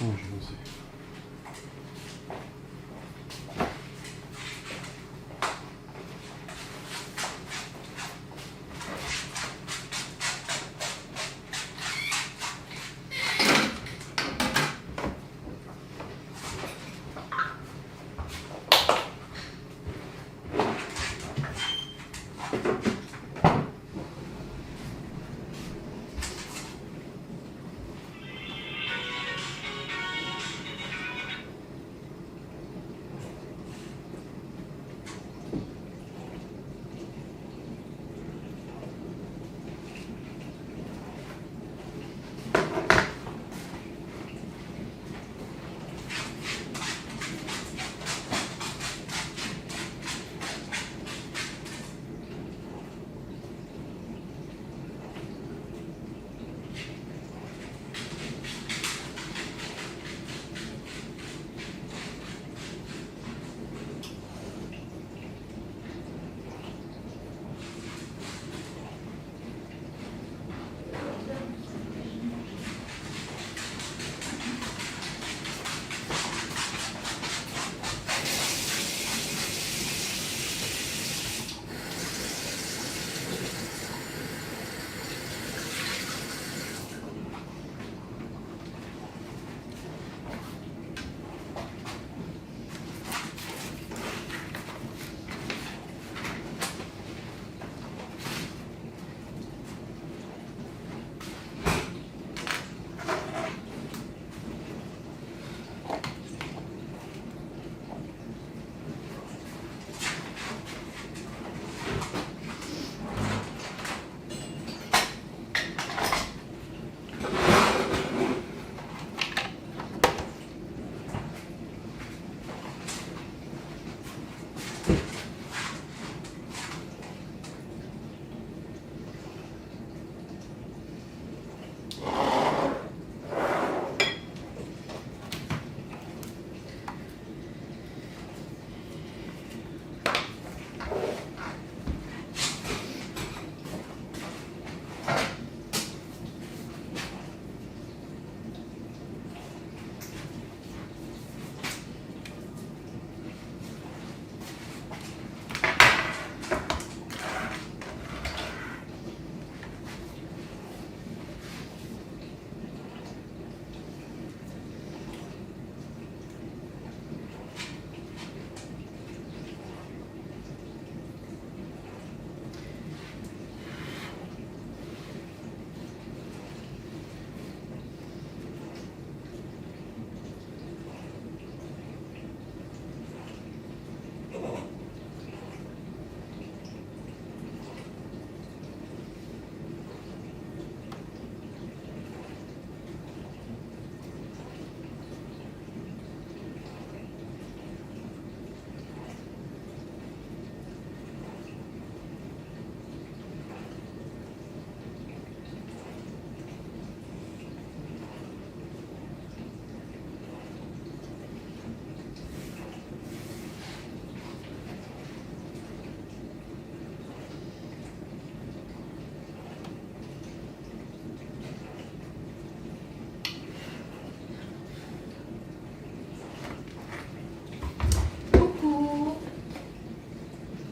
Oh, je vois aussi.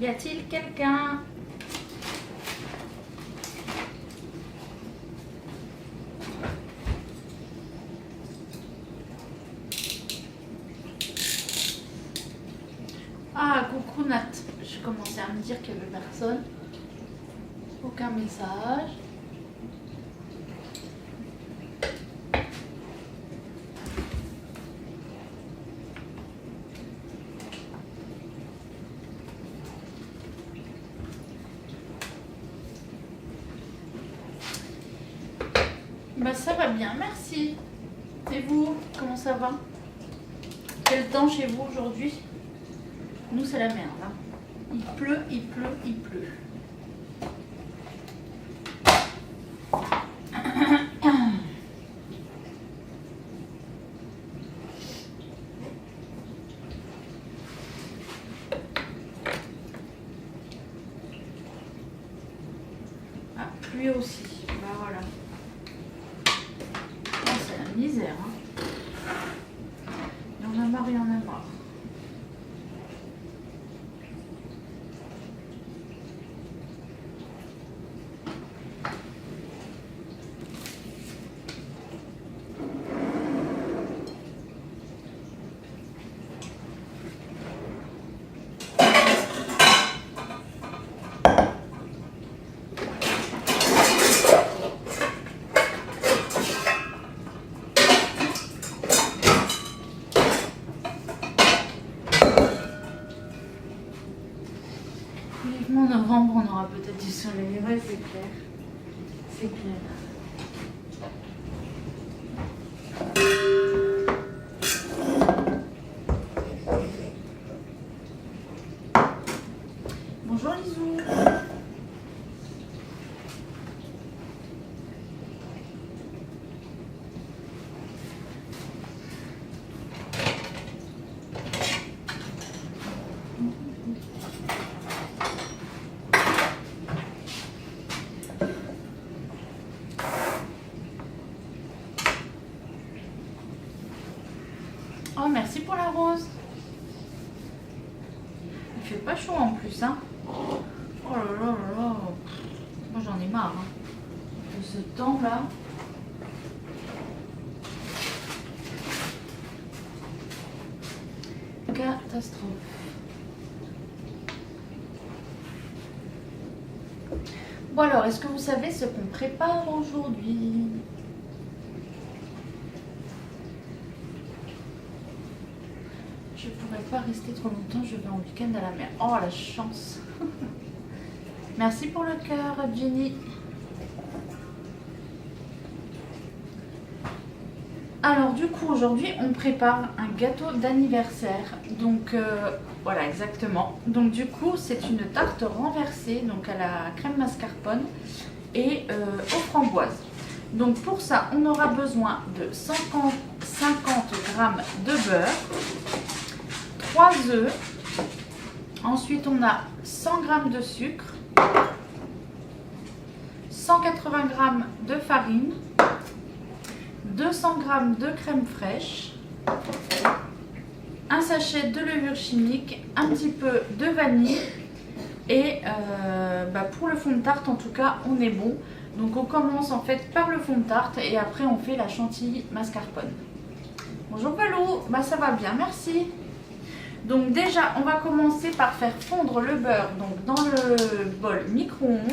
Y a-t-il quelqu'un? Ah, coucou Nat. Je commençais à me dire qu'il n'y avait personne. Aucun message. Bah ça va bien, merci. Et vous, comment ça va? Quel temps chez vous aujourd'hui? Nous c'est la merde. Hein. Il pleut, il pleut, il pleut. Ah, pluie aussi. Bah voilà. Oh, c'est la misère. Hein. mari en a marre. En novembre, on aura peut-être du soleil. Ouais, c'est clair. C'est clair. Bonjour Lisou. Oh, merci pour la rose. Il fait pas chaud en plus, hein. Oh là là là là. Moi j'en ai marre hein, de ce temps-là. Catastrophe. Bon alors, est-ce que vous savez ce qu'on prépare aujourd'hui? Je ne pourrais pas rester trop longtemps, je vais en week-end à la mer. Oh la chance. Merci pour le cœur, Jenny. Alors du coup, aujourd'hui, on prépare un gâteau d'anniversaire. Donc voilà, exactement. Donc du coup, c'est une tarte renversée, donc à la crème mascarpone et aux framboises. Donc pour ça, on aura besoin de 50 g de beurre, 3 œufs, ensuite on a 100 g de sucre, 180 g de farine, 200 g de crème fraîche, un sachet de levure chimique, un petit peu de vanille et pour le fond de tarte en tout cas on est bon. Donc on commence en fait par le fond de tarte et après on fait la chantilly mascarpone. Bonjour Palou, ça va bien, merci. Donc déjà, on va commencer par faire fondre le beurre donc dans le bol micro-ondes.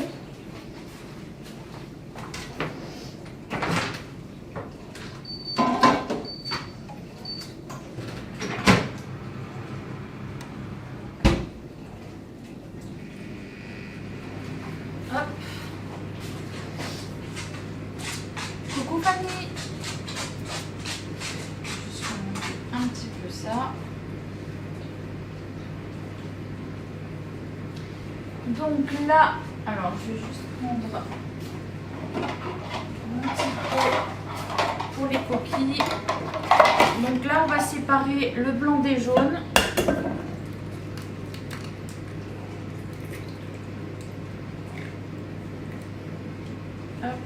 Hop. Coucou Fanny. Je vais remonter un petit peu ça. Donc là, alors je vais juste prendre un petit peu pour les coquilles. Donc là, on va séparer le blanc des jaunes. Hop.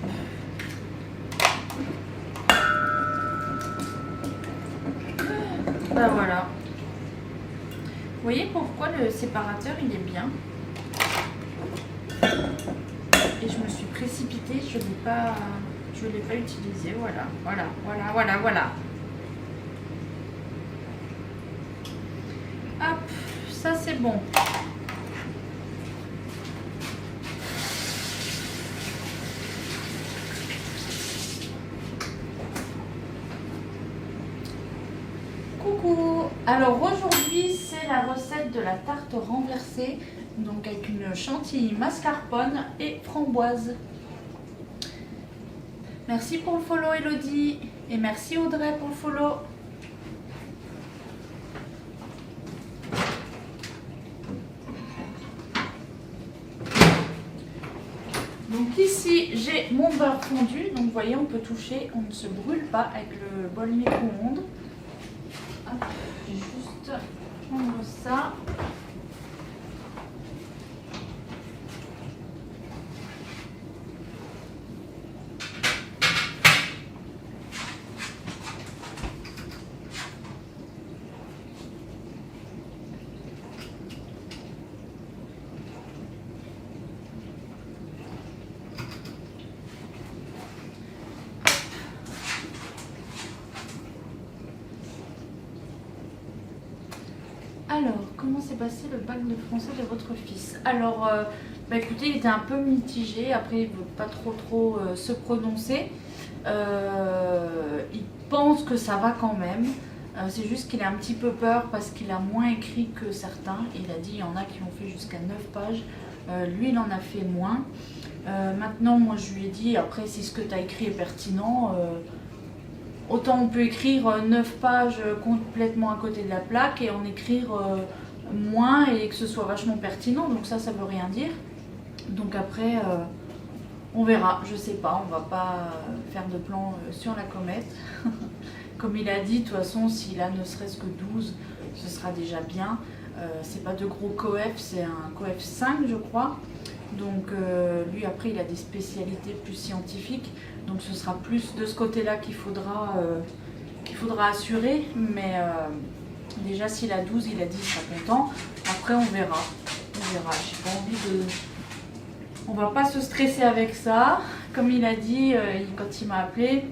Ben voilà. Vous voyez pourquoi le séparateur il est bien. Et je me suis précipitée, je ne l'ai pas utilisé. Voilà, voilà, voilà, voilà, voilà. Hop, ça c'est bon. Coucou. Alors aujourd'hui c'est la recette de la tarte renversée. Donc avec une chantilly mascarpone et framboise. Merci pour le follow Elodie. Et merci Audrey pour le follow. Donc ici j'ai mon beurre fondu. Donc vous voyez on peut toucher, on ne se brûle pas avec le bol micro-ondes. Je vais juste prendre ça. Alors, comment s'est passé le bac de français de votre fils? Alors, bah écoutez, il était un peu mitigé. Après, il ne veut pas trop se prononcer. Il pense que ça va quand même. C'est juste qu'il a un petit peu peur parce qu'il a moins écrit que certains. Il a dit il y en a qui ont fait jusqu'à 9 pages. Lui, il en a fait moins. Maintenant, moi, je lui ai dit, après, si ce que tu as écrit est pertinent, autant on peut écrire 9 pages complètement à côté de la plaque et en écrire moins et que ce soit vachement pertinent. Donc ça veut rien dire. Donc après, on verra. Je sais pas, on va pas faire de plan sur la comète. Comme il a dit, de toute façon, s'il a ne serait-ce que 12, ce sera déjà bien. C'est pas de gros coef, c'est un coef 5, je crois. Donc lui, après, il a des spécialités plus scientifiques. Donc ce sera plus de ce côté-là qu'il faudra assurer. Mais déjà, s'il a 12, il a dit, il sera content. Après, on verra. On verra. J'ai pas envie de... On va pas se stresser avec ça. Comme il a dit, quand il m'a appelé,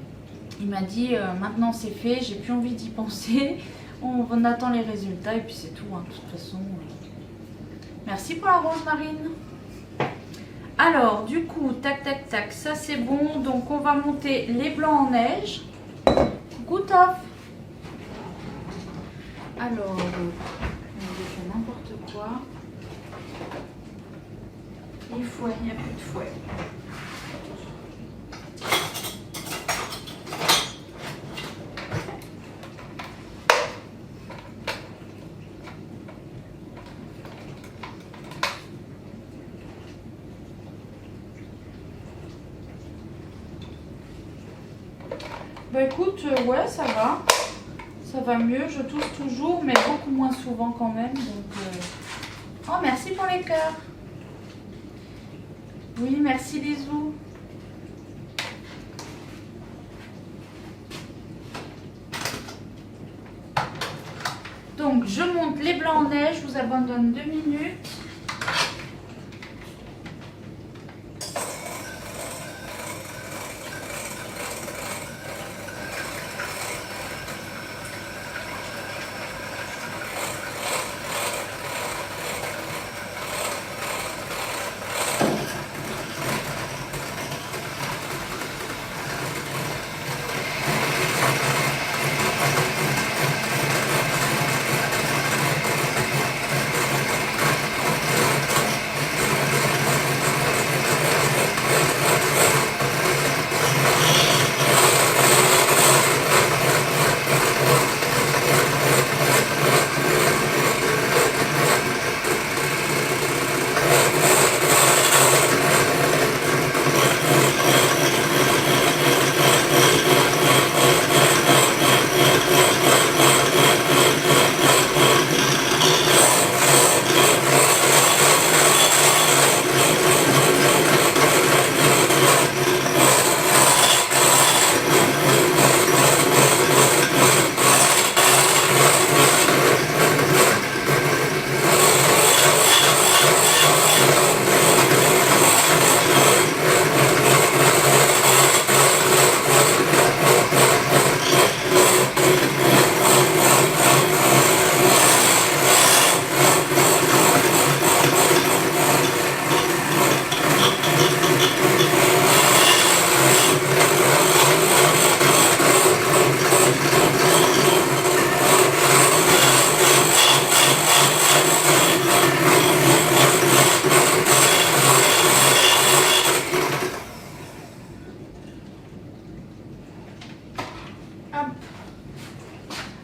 il m'a dit maintenant c'est fait, j'ai plus envie d'y penser. On attend les résultats et puis c'est tout, hein, de toute façon. Merci pour la rose marine. Alors, du coup, tac, tac, tac, ça c'est bon. Donc, on va monter les blancs en neige. Coucou, Toff. Alors, j'ai fait n'importe quoi. Et fouet, il n'y a plus de fouet. Bah écoute, ouais, ça va. Ça va mieux. Je tousse toujours, mais beaucoup moins souvent quand même. Donc, Oh, merci pour les cœurs. Oui, merci Lisou. Donc, je monte les blancs en neige. Je vous abandonne 2 minutes.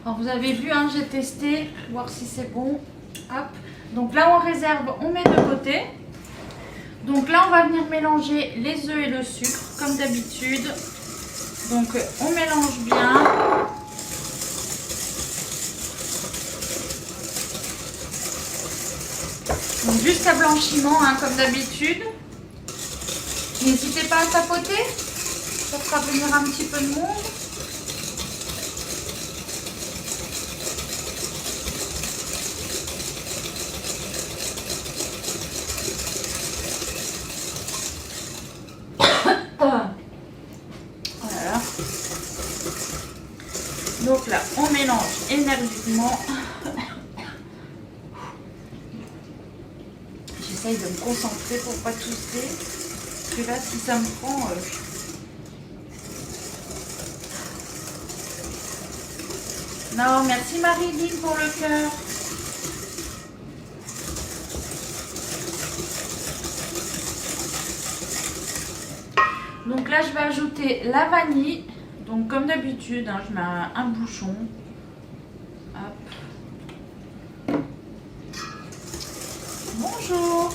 Alors vous avez vu, hein, j'ai testé, voir si c'est bon. Hop. Donc là on réserve, on met de côté. Donc là on va venir mélanger les œufs et le sucre comme d'habitude. Donc on mélange bien. Donc jusqu'à blanchiment, hein, comme d'habitude. N'hésitez pas à tapoter, ça fera venir un petit peu de monde. Voilà. Donc là, on mélange énergiquement. j'essaye de me concentrer pour pas tousser. Parce que là, si ça me prend... Non, merci Marilyn pour le cœur. Donc là, je vais ajouter la vanille. Donc comme d'habitude, hein, je mets un bouchon. Hop. Bonjour.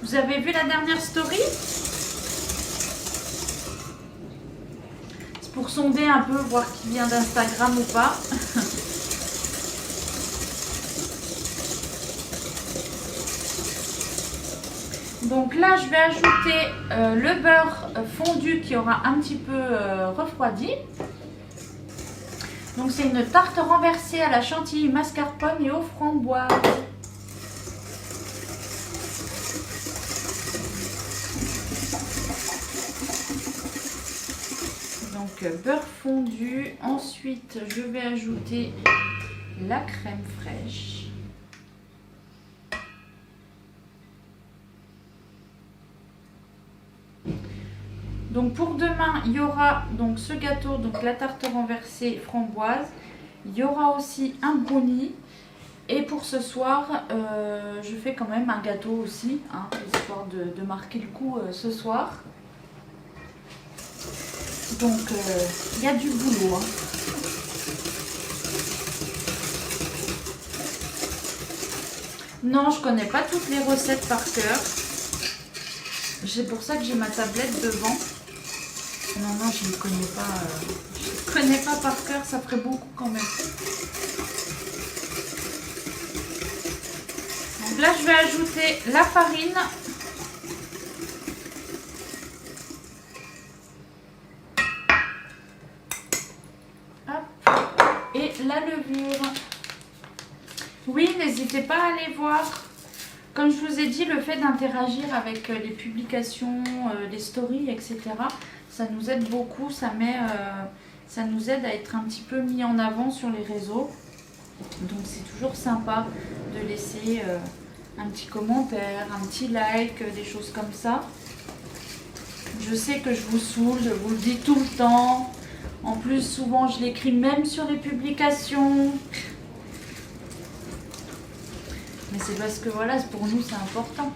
Vous avez vu la dernière story? C'est pour sonder un peu, voir qui vient d'Instagram ou pas. Donc là, je vais ajouter le beurre fondu qui aura un petit peu refroidi. Donc c'est une tarte renversée à la chantilly, mascarpone et aux framboises. Donc beurre fondu. Ensuite, je vais ajouter la crème fraîche. Donc pour demain, il y aura donc ce gâteau, donc la tarte renversée framboise. Il y aura aussi un brownie. Et pour ce soir, je fais quand même un gâteau aussi, hein, histoire de marquer le coup ce soir. Donc il y a du boulot. Hein. Non, je connais pas toutes les recettes par cœur. C'est pour ça que j'ai ma tablette devant. Non, je ne connais pas. Je ne connais pas par cœur, ça ferait beaucoup quand même. Donc là, je vais ajouter la farine. Hop. Et la levure. Oui, n'hésitez pas à aller voir. Comme je vous ai dit, le fait d'interagir avec les publications, les stories, etc., ça nous aide beaucoup, ça nous aide à être un petit peu mis en avant sur les réseaux. Donc c'est toujours sympa de laisser un petit commentaire, un petit like, des choses comme ça. Je sais que je vous saoule, je vous le dis tout le temps. En plus, souvent, je l'écris même sur les publications. Mais c'est parce que voilà, pour nous, c'est important.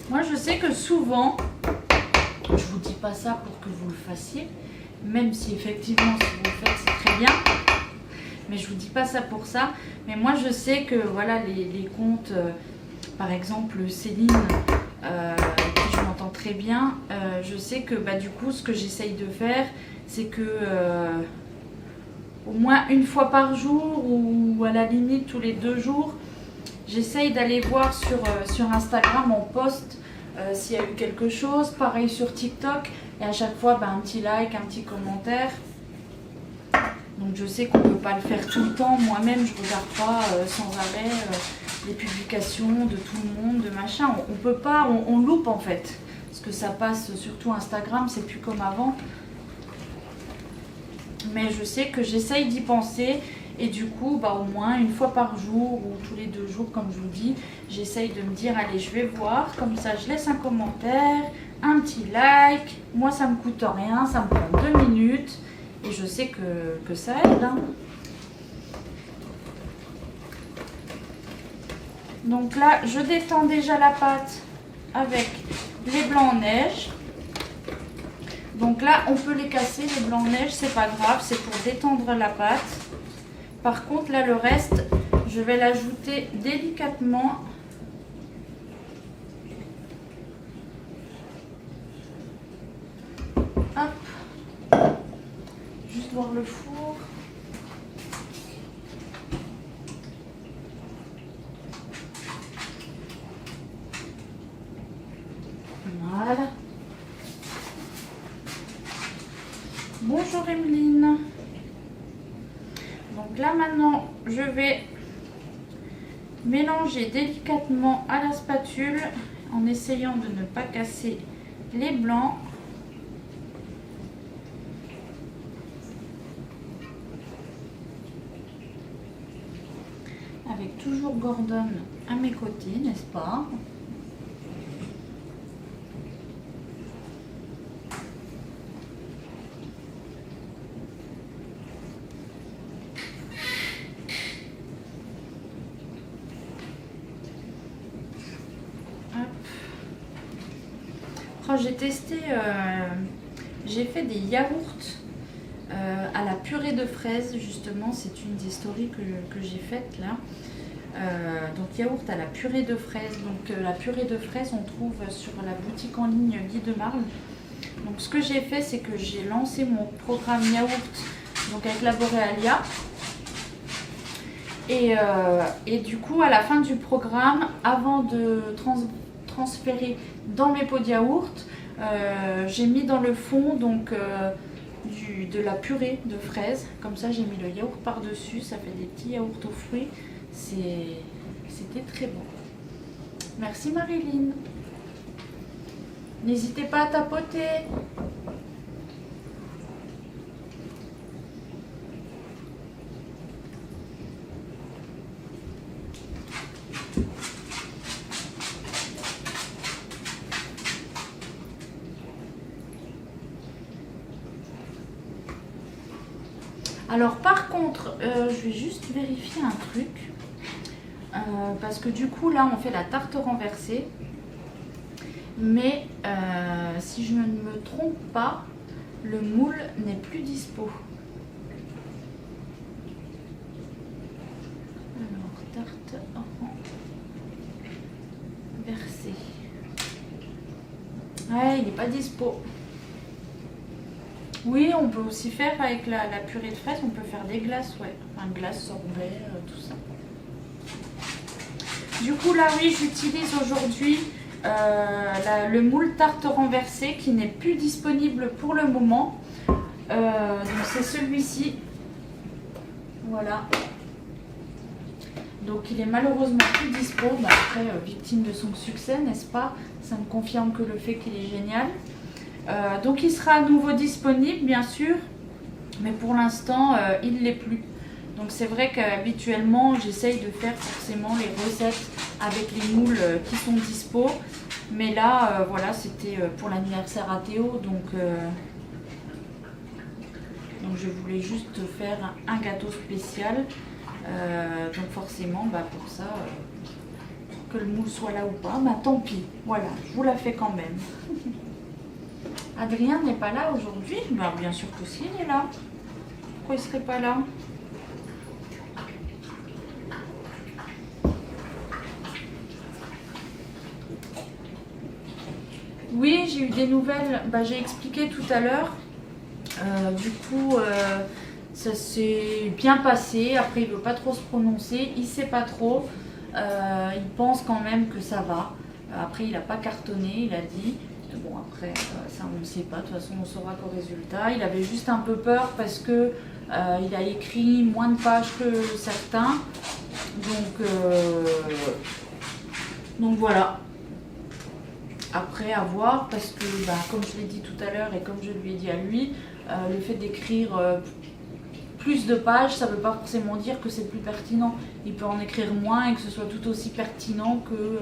Moi, je sais que souvent, je vous dis pas ça pour que vous le fassiez, même si effectivement, si vous le faites, c'est très bien. Mais je vous dis pas ça pour ça. Mais moi, je sais que voilà, les comptes, par exemple Céline, avec qui je m'entends très bien, je sais que bah, du coup, ce que j'essaye de faire, c'est que au moins une fois par jour ou à la limite tous les 2 jours, j'essaye d'aller voir sur Instagram en post s'il y a eu quelque chose. Pareil sur TikTok. Et à chaque fois, bah, un petit like, un petit commentaire. Donc je sais qu'on ne peut pas le faire tout le temps. Moi-même, je ne regarde pas sans arrêt les publications de tout le monde, de machin. On peut pas, on loupe en fait. Parce que ça passe, surtout Instagram, c'est plus comme avant. Mais je sais que j'essaye d'y penser. Et du coup, bah, au moins une fois par jour ou tous les 2 jours, comme je vous dis, j'essaye de me dire, allez, je vais voir. Comme ça, je laisse un commentaire, un petit like. Moi, ça me coûte rien, ça me prend 2 minutes. Et je sais que ça aide. Hein. Donc là, je détends déjà la pâte avec les blancs en neige. Donc là, on peut les casser, les blancs en neige, c'est pas grave, c'est pour détendre la pâte. Par contre, là, le reste, je vais l'ajouter délicatement. Hop. Juste voir le four. Bonjour Emeline. Donc là maintenant, je vais mélanger délicatement à la spatule en essayant de ne pas casser les blancs. Avec toujours Gordon à mes côtés, n'est-ce pas? Oh, j'ai testé, j'ai fait des yaourts à la purée de fraises, justement, c'est une des stories que j'ai faites là. Donc yaourt à la purée de fraises. Donc la purée de fraises on trouve sur la boutique en ligne Guy de Marle. Donc ce que j'ai fait, c'est que j'ai lancé mon programme yaourt donc avec la Borealia. Et du coup à la fin du programme, avant de transférer dans mes pots de yaourt, j'ai mis dans le fond donc de la purée de fraises. Comme ça j'ai mis le yaourt par dessus, ça fait des petits yaourts aux fruits. C'était très bon. Merci Marilyn. N'hésitez pas à tapoter. Alors par contre, je vais juste vérifier un truc. Parce que du coup là on fait la tarte renversée, mais si je ne me trompe pas, le moule n'est plus dispo. Alors tarte renversée, ouais, il n'est pas dispo. Oui, on peut aussi faire avec la purée de fraises, on peut faire des glaces, ouais, enfin glace, sorbet, tout ça. Du coup là oui, j'utilise aujourd'hui le moule tarte renversée qui n'est plus disponible pour le moment. Donc c'est celui-ci. Voilà. Donc il est malheureusement plus dispo. Bah, après, victime de son succès, n'est-ce pas? Ça ne confirme que le fait qu'il est génial. Donc il sera à nouveau disponible bien sûr. Mais pour l'instant, il ne l'est plus. Donc c'est vrai qu'habituellement j'essaye de faire forcément les recettes avec les moules qui sont dispo. Mais là, voilà, c'était pour l'anniversaire à Théo. Donc je voulais juste faire un gâteau spécial. Donc forcément, bah, pour ça, que le moule soit là ou pas, bah tant pis. Voilà, je vous la fais quand même. Adrien n'est pas là aujourd'hui? Bah bien sûr que si, il est là. Pourquoi il serait pas là? Oui, j'ai eu des nouvelles, bah, j'ai expliqué tout à l'heure. Du coup, ça s'est bien passé. Après, il ne veut pas trop se prononcer, il ne sait pas trop. Il pense quand même que ça va. Après, il n'a pas cartonné, il a dit. Bon, après, ça on ne sait pas. De toute façon, on saura qu'au résultat. Il avait juste un peu peur parce que il a écrit moins de pages que certains. Donc voilà. Après, à voir, parce que, bah, comme je l'ai dit tout à l'heure et comme je lui ai dit à lui, le fait d'écrire plus de pages, ça ne veut pas forcément dire que c'est plus pertinent. Il peut en écrire moins et que ce soit tout aussi pertinent que...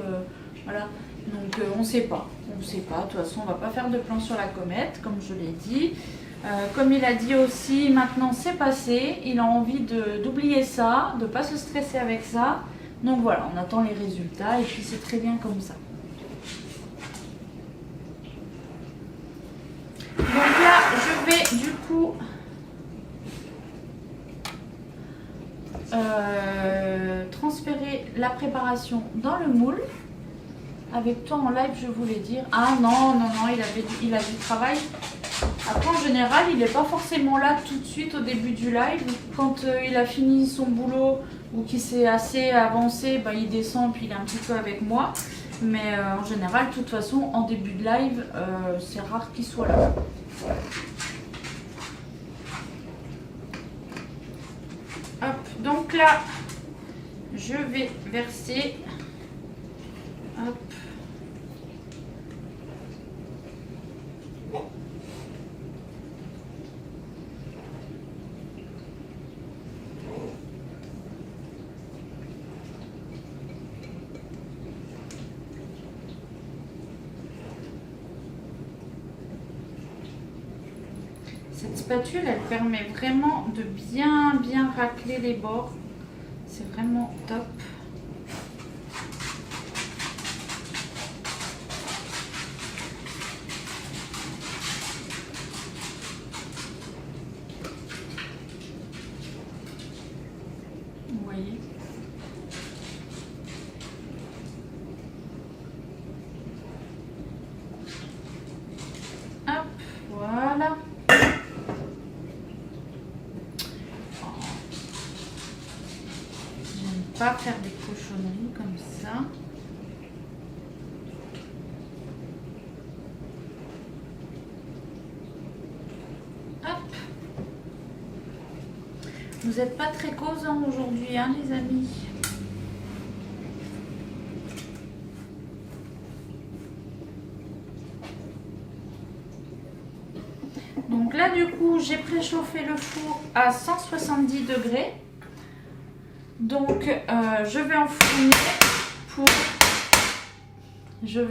voilà. Donc on ne sait pas. On ne sait pas. De toute façon, on ne va pas faire de plan sur la comète, comme je l'ai dit. Comme il a dit aussi, maintenant c'est passé. Il a envie d'oublier ça, de ne pas se stresser avec ça. Donc voilà, on attend les résultats et puis c'est très bien comme ça. Donc là, je vais du coup transférer la préparation dans le moule. Avec toi en live, je voulais dire. Ah non, il a du travail. Après, en général, il n'est pas forcément là tout de suite au début du live. Quand il a fini son boulot ou qu'il s'est assez avancé, bah, il descend puis il est un petit peu avec moi. Mais en général, de toute façon, en début de live, c'est rare qu'il soit là. là, je vais verser. Hop. Cette spatule, elle permet vraiment de bien racler les bords. C'est vraiment top. Vous voyez? Hop, voilà. Pas faire des cochonneries comme ça. Hop. Vous n'êtes pas très causants aujourd'hui, hein, les amis. Donc là, du coup, j'ai préchauffé le four à 170 degrés. Donc, je vais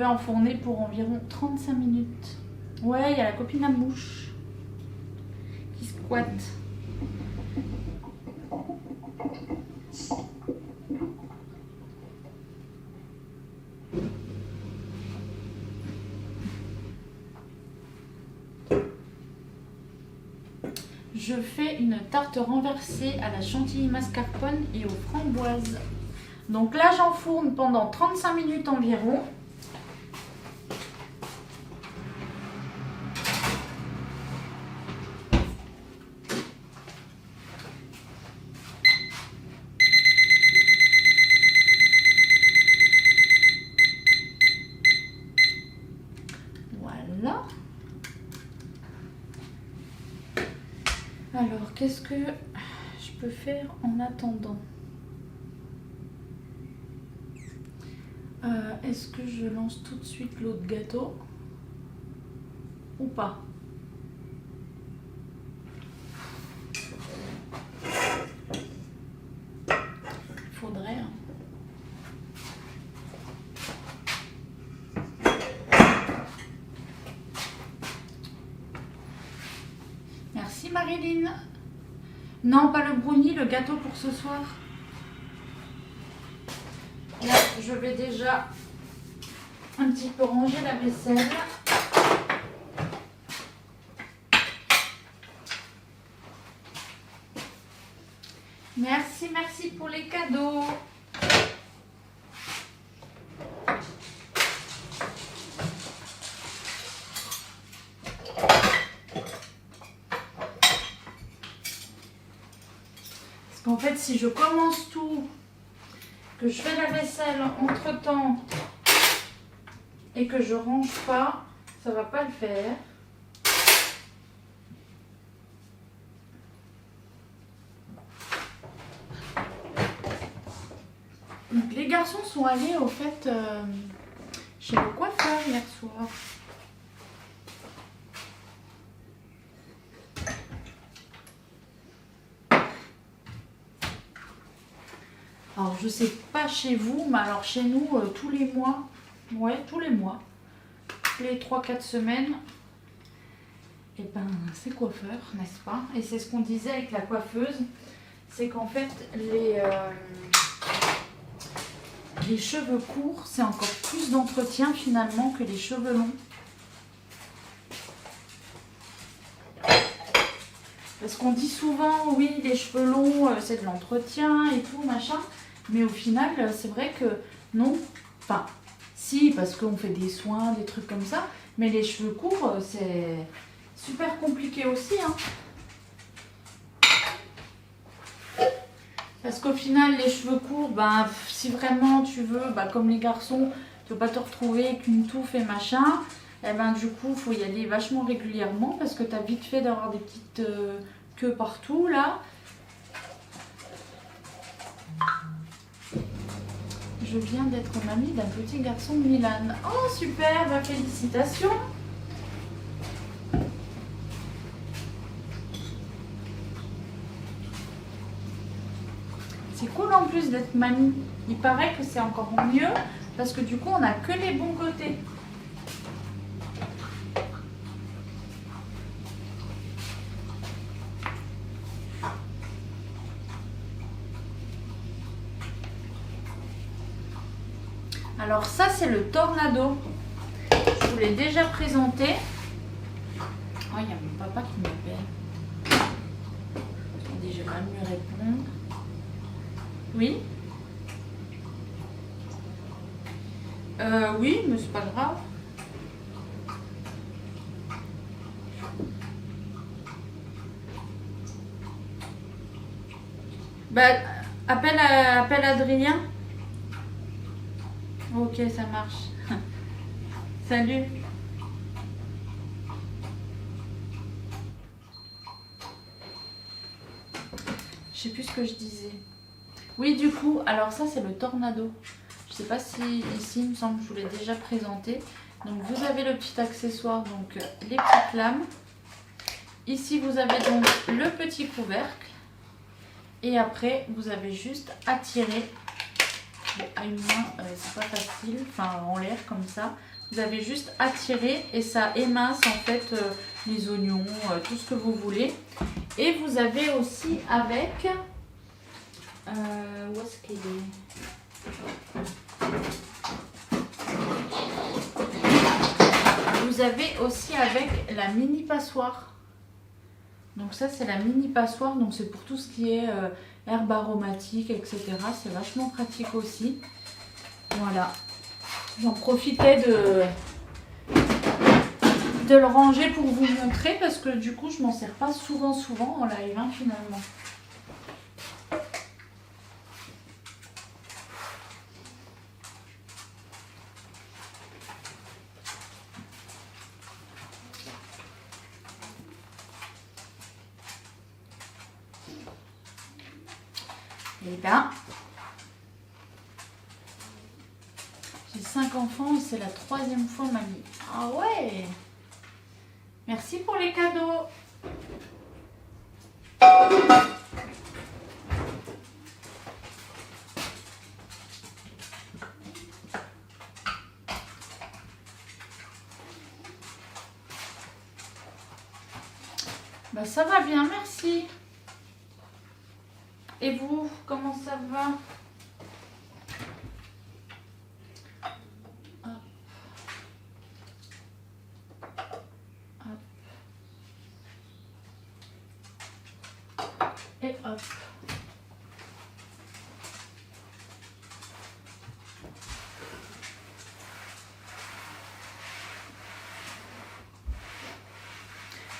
enfourner pour environ 35 minutes. Ouais, il y a la copine à mouche qui squatte. Je fais une tarte renversée à la chantilly mascarpone et aux framboises. Donc là, j'enfourne pendant 35 minutes environ. Voilà. Alors, qu'est-ce que je peux faire en attendant? Est-ce que je lance tout de suite l'autre gâteau ou pas? Il faudrait. Hein. Merci Marilyn. Non, pas le brownie, le gâteau pour ce soir. Là, je vais déjà un petit peu ranger la vaisselle. Merci, merci pour les cadeaux. Parce qu'en fait, si je commence tout, que je fais la vaisselle entre temps et que je range pas, ça va pas le faire. Donc les garçons sont allés au fait chez le coiffeur hier soir. Alors je sais pas chez vous, mais alors chez nous tous les mois, ouais tous les mois, les 3-4 semaines, et ben c'est coiffeur, n'est-ce pas? Et c'est ce qu'on disait avec la coiffeuse, c'est qu'en fait les cheveux courts, c'est encore plus d'entretien finalement que les cheveux longs. Parce qu'on dit souvent, oui, les cheveux longs, c'est de l'entretien et tout, machin. Mais au final, c'est vrai que non. Enfin, si, parce qu'on fait des soins, des trucs comme ça. Mais les cheveux courts, c'est super compliqué aussi. Hein. Parce qu'au final, les cheveux courts, ben, si vraiment tu veux, ben, comme les garçons, tu ne veux pas te retrouver avec une touffe et machin, eh ben, du coup, il faut y aller vachement régulièrement parce que tu as vite fait d'avoir des petites queues partout, là. Je viens d'être mamie d'un petit garçon de Milan. Oh super, bah, félicitations. C'est cool en plus d'être mamie. Il paraît que c'est encore mieux parce que du coup on n'a que les bons côtés. Alors ça c'est le Tornado. Je vous l'ai déjà présenté. Oh, il y a mon papa qui m'appelle. Attendez, je vais quand même lui répondre. Oui. Oui, mais c'est pas grave. Bah, appelle Adrien. Ok, ça marche. Salut. Je sais plus ce que je disais. Oui, du coup, alors ça c'est le Tornado. Je sais pas si ici, il me semble que je vous l'ai déjà présenté. Donc vous avez le petit accessoire, donc les petites lames. Ici vous avez donc le petit couvercle. Et après vous avez juste à tirer. Bon, à une main, c'est pas facile, enfin en l'air comme ça. Vous avez juste à tirer et ça émince en fait les oignons, tout ce que vous voulez. Et vous avez aussi avec... où est-ce qu'il est? Vous avez aussi avec la mini passoire. Donc ça c'est la mini passoire, donc c'est pour tout ce qui est herbes aromatiques, etc. C'est vachement pratique aussi. Voilà. J'en profitais de le ranger pour vous montrer parce que du coup je m'en sers pas souvent en live hein, finalement. Et ben, j'ai 5 enfants et c'est la 3e fois mamie. Ah ouais! Merci pour les cadeaux. Bah ça va bien, merci. Et vous, comment ça va? Hop. Hop. Et hop.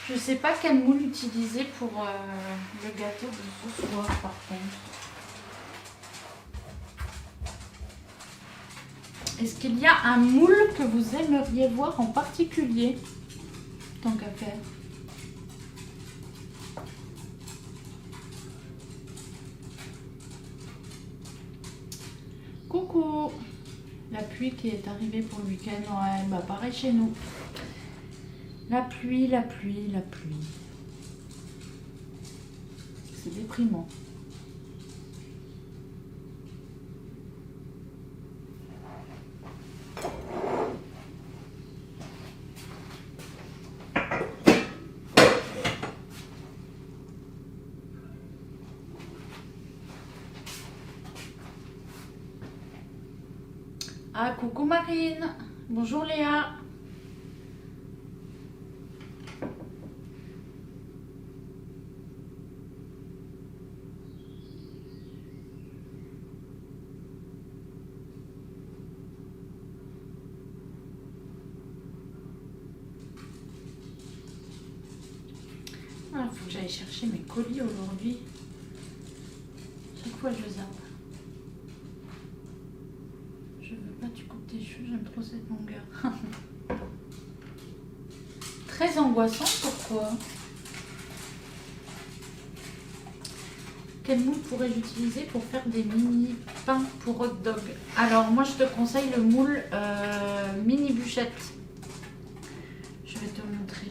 Je sais pas quel moule utiliser pour le gâteau de ce soir par contre. Est-ce qu'il y a un moule que vous aimeriez voir en particulier? Tant qu'à faire. Coucou! La pluie qui est arrivée pour le week-end, ouais, bah pareil chez nous. La pluie, la pluie, la pluie. C'est déprimant. Ah, coucou Marine. Bonjour Léa. Ah, faut que j'aille chercher mes colis aujourd'hui. Chaque fois je zappe. Je veux pas tu coupes tes cheveux, j'aime trop cette longueur. Très angoissant, pourquoi? Quel moule pourrais-je utiliser pour faire des mini pains pour hot dog? Alors moi je te conseille le moule mini bûchette. Je vais te montrer.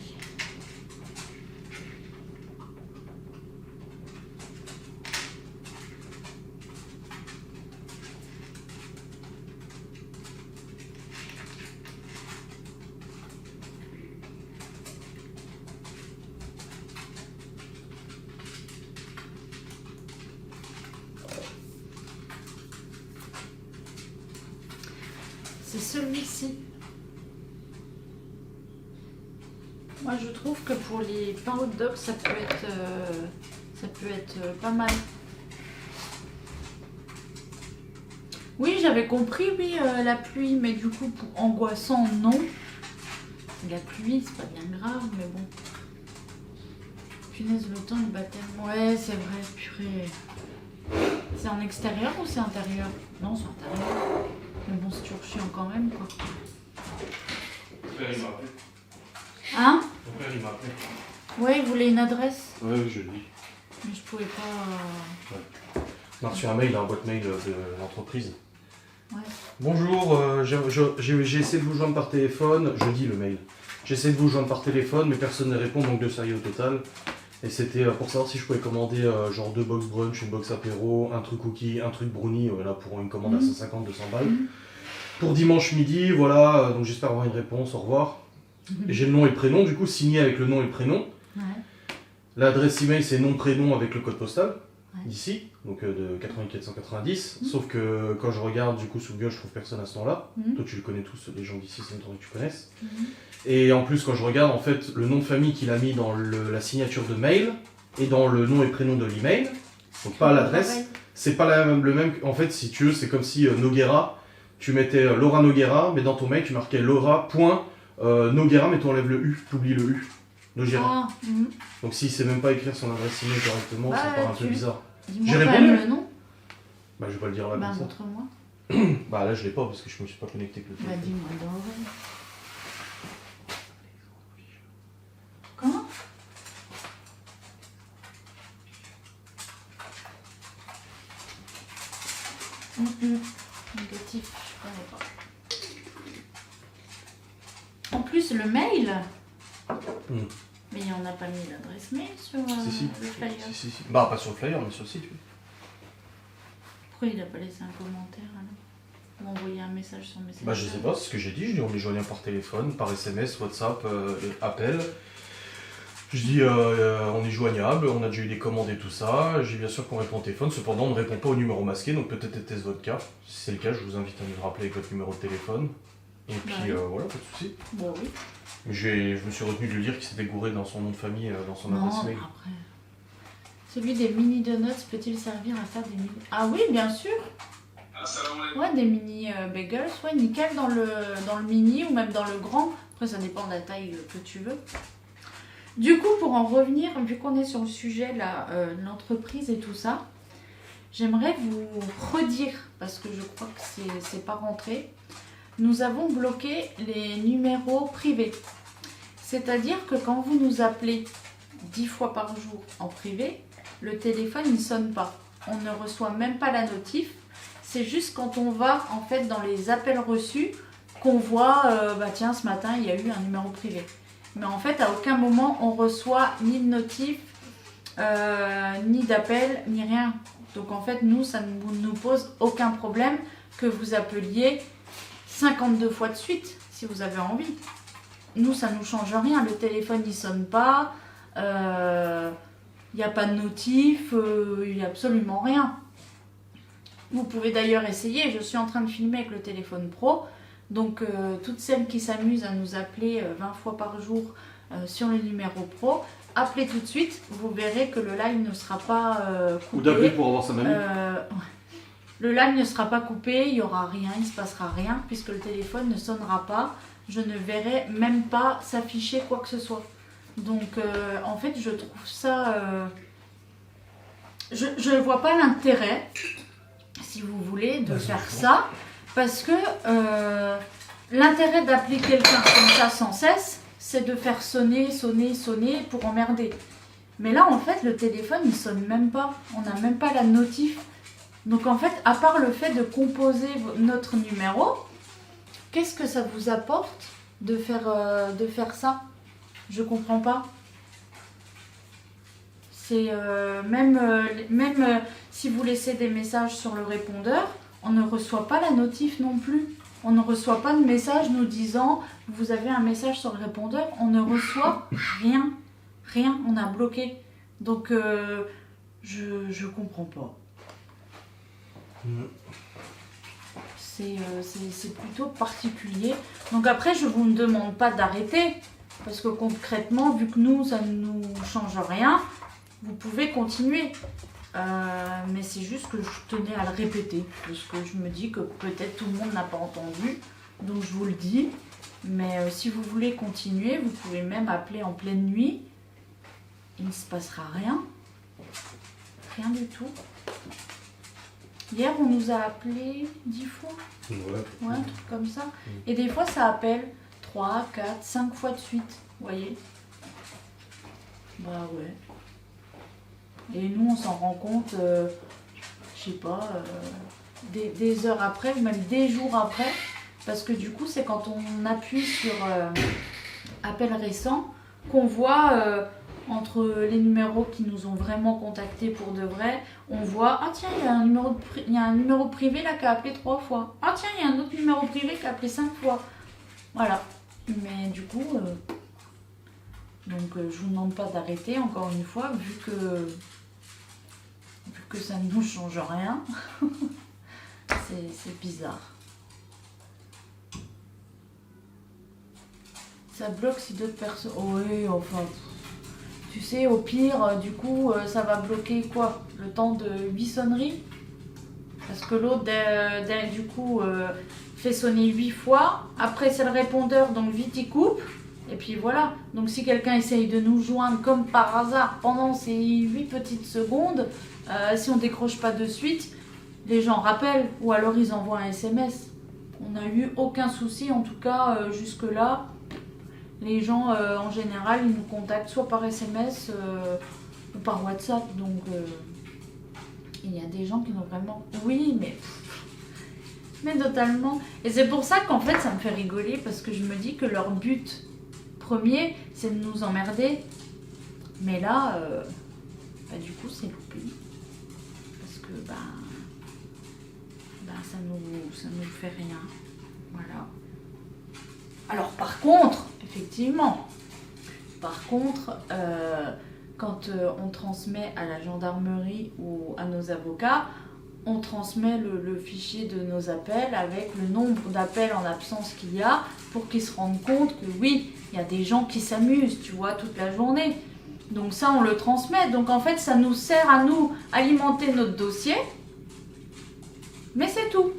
C'est celui-ci. Moi je trouve que pour les pains hot dog ça peut être pas mal. Oui j'avais compris oui la pluie, mais du coup pour angoissant non. La pluie c'est pas bien grave mais bon. Punaise le temps le baptême. Ouais c'est vrai purée. C'est en extérieur ou c'est intérieur? Non c'est intérieur. Mais bon, c'est toujours chiant quand même, quoi. Mon père, il m'a appelé. Hein? Mon père, il m'a appelé. Ouais, il voulait une adresse. Ouais, je le dis. Mais je pouvais pas... Ouais. On a reçu un mail, un boîte mail de l'entreprise. Ouais. Bonjour, j'ai essayé de vous joindre par téléphone. Je dis le mail. J'ai essayé de vous joindre par téléphone, mais personne ne répond, donc 2 salariés au total. Et c'était pour savoir si je pouvais commander genre 2 box brunch, une box apéro, un truc cookie, un truc brownie, là pour une commande à 150-200 balles. Pour dimanche midi, voilà, donc j'espère avoir une réponse, au revoir. Et j'ai le nom et le prénom, du coup signé avec le nom et le prénom. Ouais. L'adresse email c'est nom-prénom avec le code postal, Ouais. d'ici, donc de 8490. Sauf que quand je regarde du coup sous Google, je trouve personne à ce nom-là. Toi tu le connais tous, les gens d'ici, c'est une que tu connaisses. Et en plus, quand je regarde, en fait, le nom de famille qu'il a mis dans la signature de mail et dans le nom et prénom de l'email, donc pas l'adresse, c'est pas le même. En fait, si tu veux, c'est comme si Noguera, tu mettais Laura Noguera, mais dans ton mail, tu marquais Laura.Noguera, mais tu enlèves le U, tu oublies le U. Noguera. Ah, Donc s'il sait même pas écrire son adresse email correctement, bah, ça paraît un peu bizarre. Dis-moi J'ai quand répondu. même le nom. Bah, je vais pas le dire là Bah, comme ça. montre-moi. Bah là, je l'ai pas parce que je me suis pas connecté avec le Bah, téléphone. dis-moi d'enlever. Comment? Négatif, je connais pas. En plus, le mail. Mais on n'a pas mis l'adresse mail sur Si. le flyer. Si. Bah, pas sur le flyer, mais sur le site. Oui. Pourquoi il n'a pas laissé un commentaire alors? Ou envoyé un message sur Messenger? Bah, je sais pas, c'est ce que j'ai dit. Je dis on est joignable par téléphone, par SMS, WhatsApp, appel. Je dis on est joignable, on a déjà eu des commandes et tout ça. J'ai bien sûr qu'on répond au téléphone, cependant on ne répond pas au numéro masqué, donc peut-être était-ce votre cas. Si c'est le cas, je vous invite à nous rappeler avec votre numéro de téléphone. Et puis oui. voilà, pas de soucis. Bon, oui. Je me suis retenu de lui dire qu'il s'était gouré dans son nom de famille, dans son adresse mail. Après. Celui des mini donuts peut-il servir à faire des mini... Ah oui, bien sûr. Ouais, des mini bagels, ouais, nickel dans le mini ou même dans le grand. Après, ça dépend de la taille que tu veux. Du coup, pour en revenir, vu qu'on est sur le sujet là, de l'entreprise et tout ça, j'aimerais vous redire, parce que je crois que c'est pas rentré, nous avons bloqué les numéros privés. C'est-à-dire que quand vous nous appelez 10 fois par jour en privé, le téléphone ne sonne pas. On ne reçoit même pas la notif. C'est juste quand on va en fait dans les appels reçus qu'on voit, bah tiens, ce matin il y a eu un numéro privé. Mais en fait, à aucun moment on reçoit ni de notif, ni d'appel, ni rien. Donc en fait, nous, ça ne nous pose aucun problème que vous appeliez 52 fois de suite, si vous avez envie. Nous, ça ne nous change rien. Le téléphone, il sonne pas. Il n'y a pas de notif. Il n'y a absolument rien. Vous pouvez d'ailleurs essayer. Je suis en train de filmer avec le téléphone pro. Donc, toutes celles qui s'amusent à nous appeler 20 fois par jour sur le numéro pro, appelez tout de suite. Vous verrez que le live ne sera pas coupé. Ou d'appeler pour avoir sa mamie. Le live ne sera pas coupé, il n'y aura rien, il ne se passera rien puisque le téléphone ne sonnera pas. Je ne verrai même pas s'afficher quoi que ce soit. Donc en fait je trouve ça... Je ne vois pas l'intérêt, si vous voulez, de faire ça. Parce que l'intérêt d'appeler quelqu'un comme ça sans cesse, c'est de faire sonner pour emmerder. Mais là, en fait, le téléphone, il sonne même pas. On n'a même pas la notif. Donc, en fait, à part le fait de composer notre numéro, qu'est-ce que ça vous apporte de faire ça? Je comprends pas. C'est même si vous laissez des messages sur le répondeur, on ne reçoit pas la notif non plus. On ne reçoit pas de message nous disant vous avez un message sur le répondeur. On ne reçoit rien. Rien, on a bloqué. Donc, je comprends pas. C'est plutôt particulier. Donc après, je vous demande pas d'arrêter. Parce que concrètement, vu que nous, ça ne nous change rien, vous pouvez continuer. Mais c'est juste que je tenais à le répéter. Parce que je me dis que peut-être tout le monde n'a pas entendu. Donc je vous le dis. Mais si vous voulez continuer, vous pouvez même appeler en pleine nuit. Il ne se passera rien. Rien du tout. Hier, on nous a appelé 10 fois. Ouais, un truc comme ça. Et des fois, ça appelle 3, 4, 5 fois de suite. Vous voyez? Bah ouais. Et nous, on s'en rend compte, je sais pas, des heures après, ou même des jours après. Parce que du coup, c'est quand on appuie sur appel récent qu'on voit entre les numéros qui nous ont vraiment contactés pour de vrai, on voit, ah tiens, il y a un numéro privé là qui a appelé 3 fois. Ah tiens, il y a un autre numéro privé qui a appelé 5 fois. Voilà. Mais du coup, je vous demande pas d'arrêter, encore une fois, vu que ça ne nous change rien. C'est bizarre. Ça bloque si d'autres personnes... Oui, enfin... Tu sais, au pire, du coup, ça va bloquer quoi? Le temps de 8 sonneries? Parce que l'autre, du coup, fait sonner 8 fois. Après, c'est le répondeur, donc vite, il coupe. Et puis voilà. Donc, si quelqu'un essaye de nous joindre comme par hasard pendant ces 8 petites secondes, si on décroche pas de suite, les gens rappellent ou alors ils envoient un SMS. On n'a eu aucun souci, en tout cas, jusque-là. Les gens, en général, ils nous contactent soit par SMS ou par WhatsApp. Donc, il y a des gens qui n'ont vraiment... Oui, mais totalement. Et c'est pour ça qu'en fait, ça me fait rigoler parce que je me dis que leur but premier, c'est de nous emmerder. Mais là, du coup, c'est loupé. Parce que, ça nous fait rien. Voilà. Alors, par contre... Effectivement. Par contre, quand on transmet à la gendarmerie ou à nos avocats, on transmet le fichier de nos appels avec le nombre d'appels en absence qu'il y a pour qu'ils se rendent compte que oui, il y a des gens qui s'amusent, tu vois, toute la journée. Donc ça, on le transmet. Donc en fait, ça nous sert à nous alimenter notre dossier. Mais c'est tout.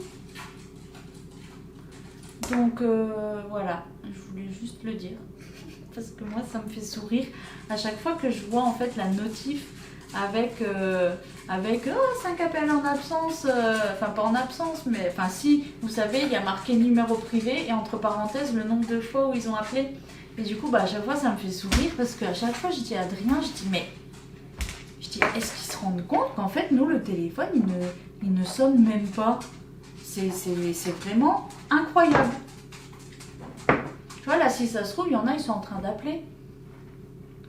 Donc voilà, je voulais juste le dire. Parce que moi, ça me fait sourire à chaque fois que je vois en fait la notif avec 5 appels en absence. Enfin, pas en absence, mais enfin si, vous savez, il y a marqué numéro privé et entre parenthèses le nombre de fois où ils ont appelé. Et du coup, à chaque fois, ça me fait sourire parce qu'à chaque fois, je dis à Adrien, est-ce qu'ils se rendent compte qu'en fait, nous, le téléphone, il ne sonne même pas. C'est vraiment incroyable. Tu vois, là, si ça se trouve, il y en a, ils sont en train d'appeler.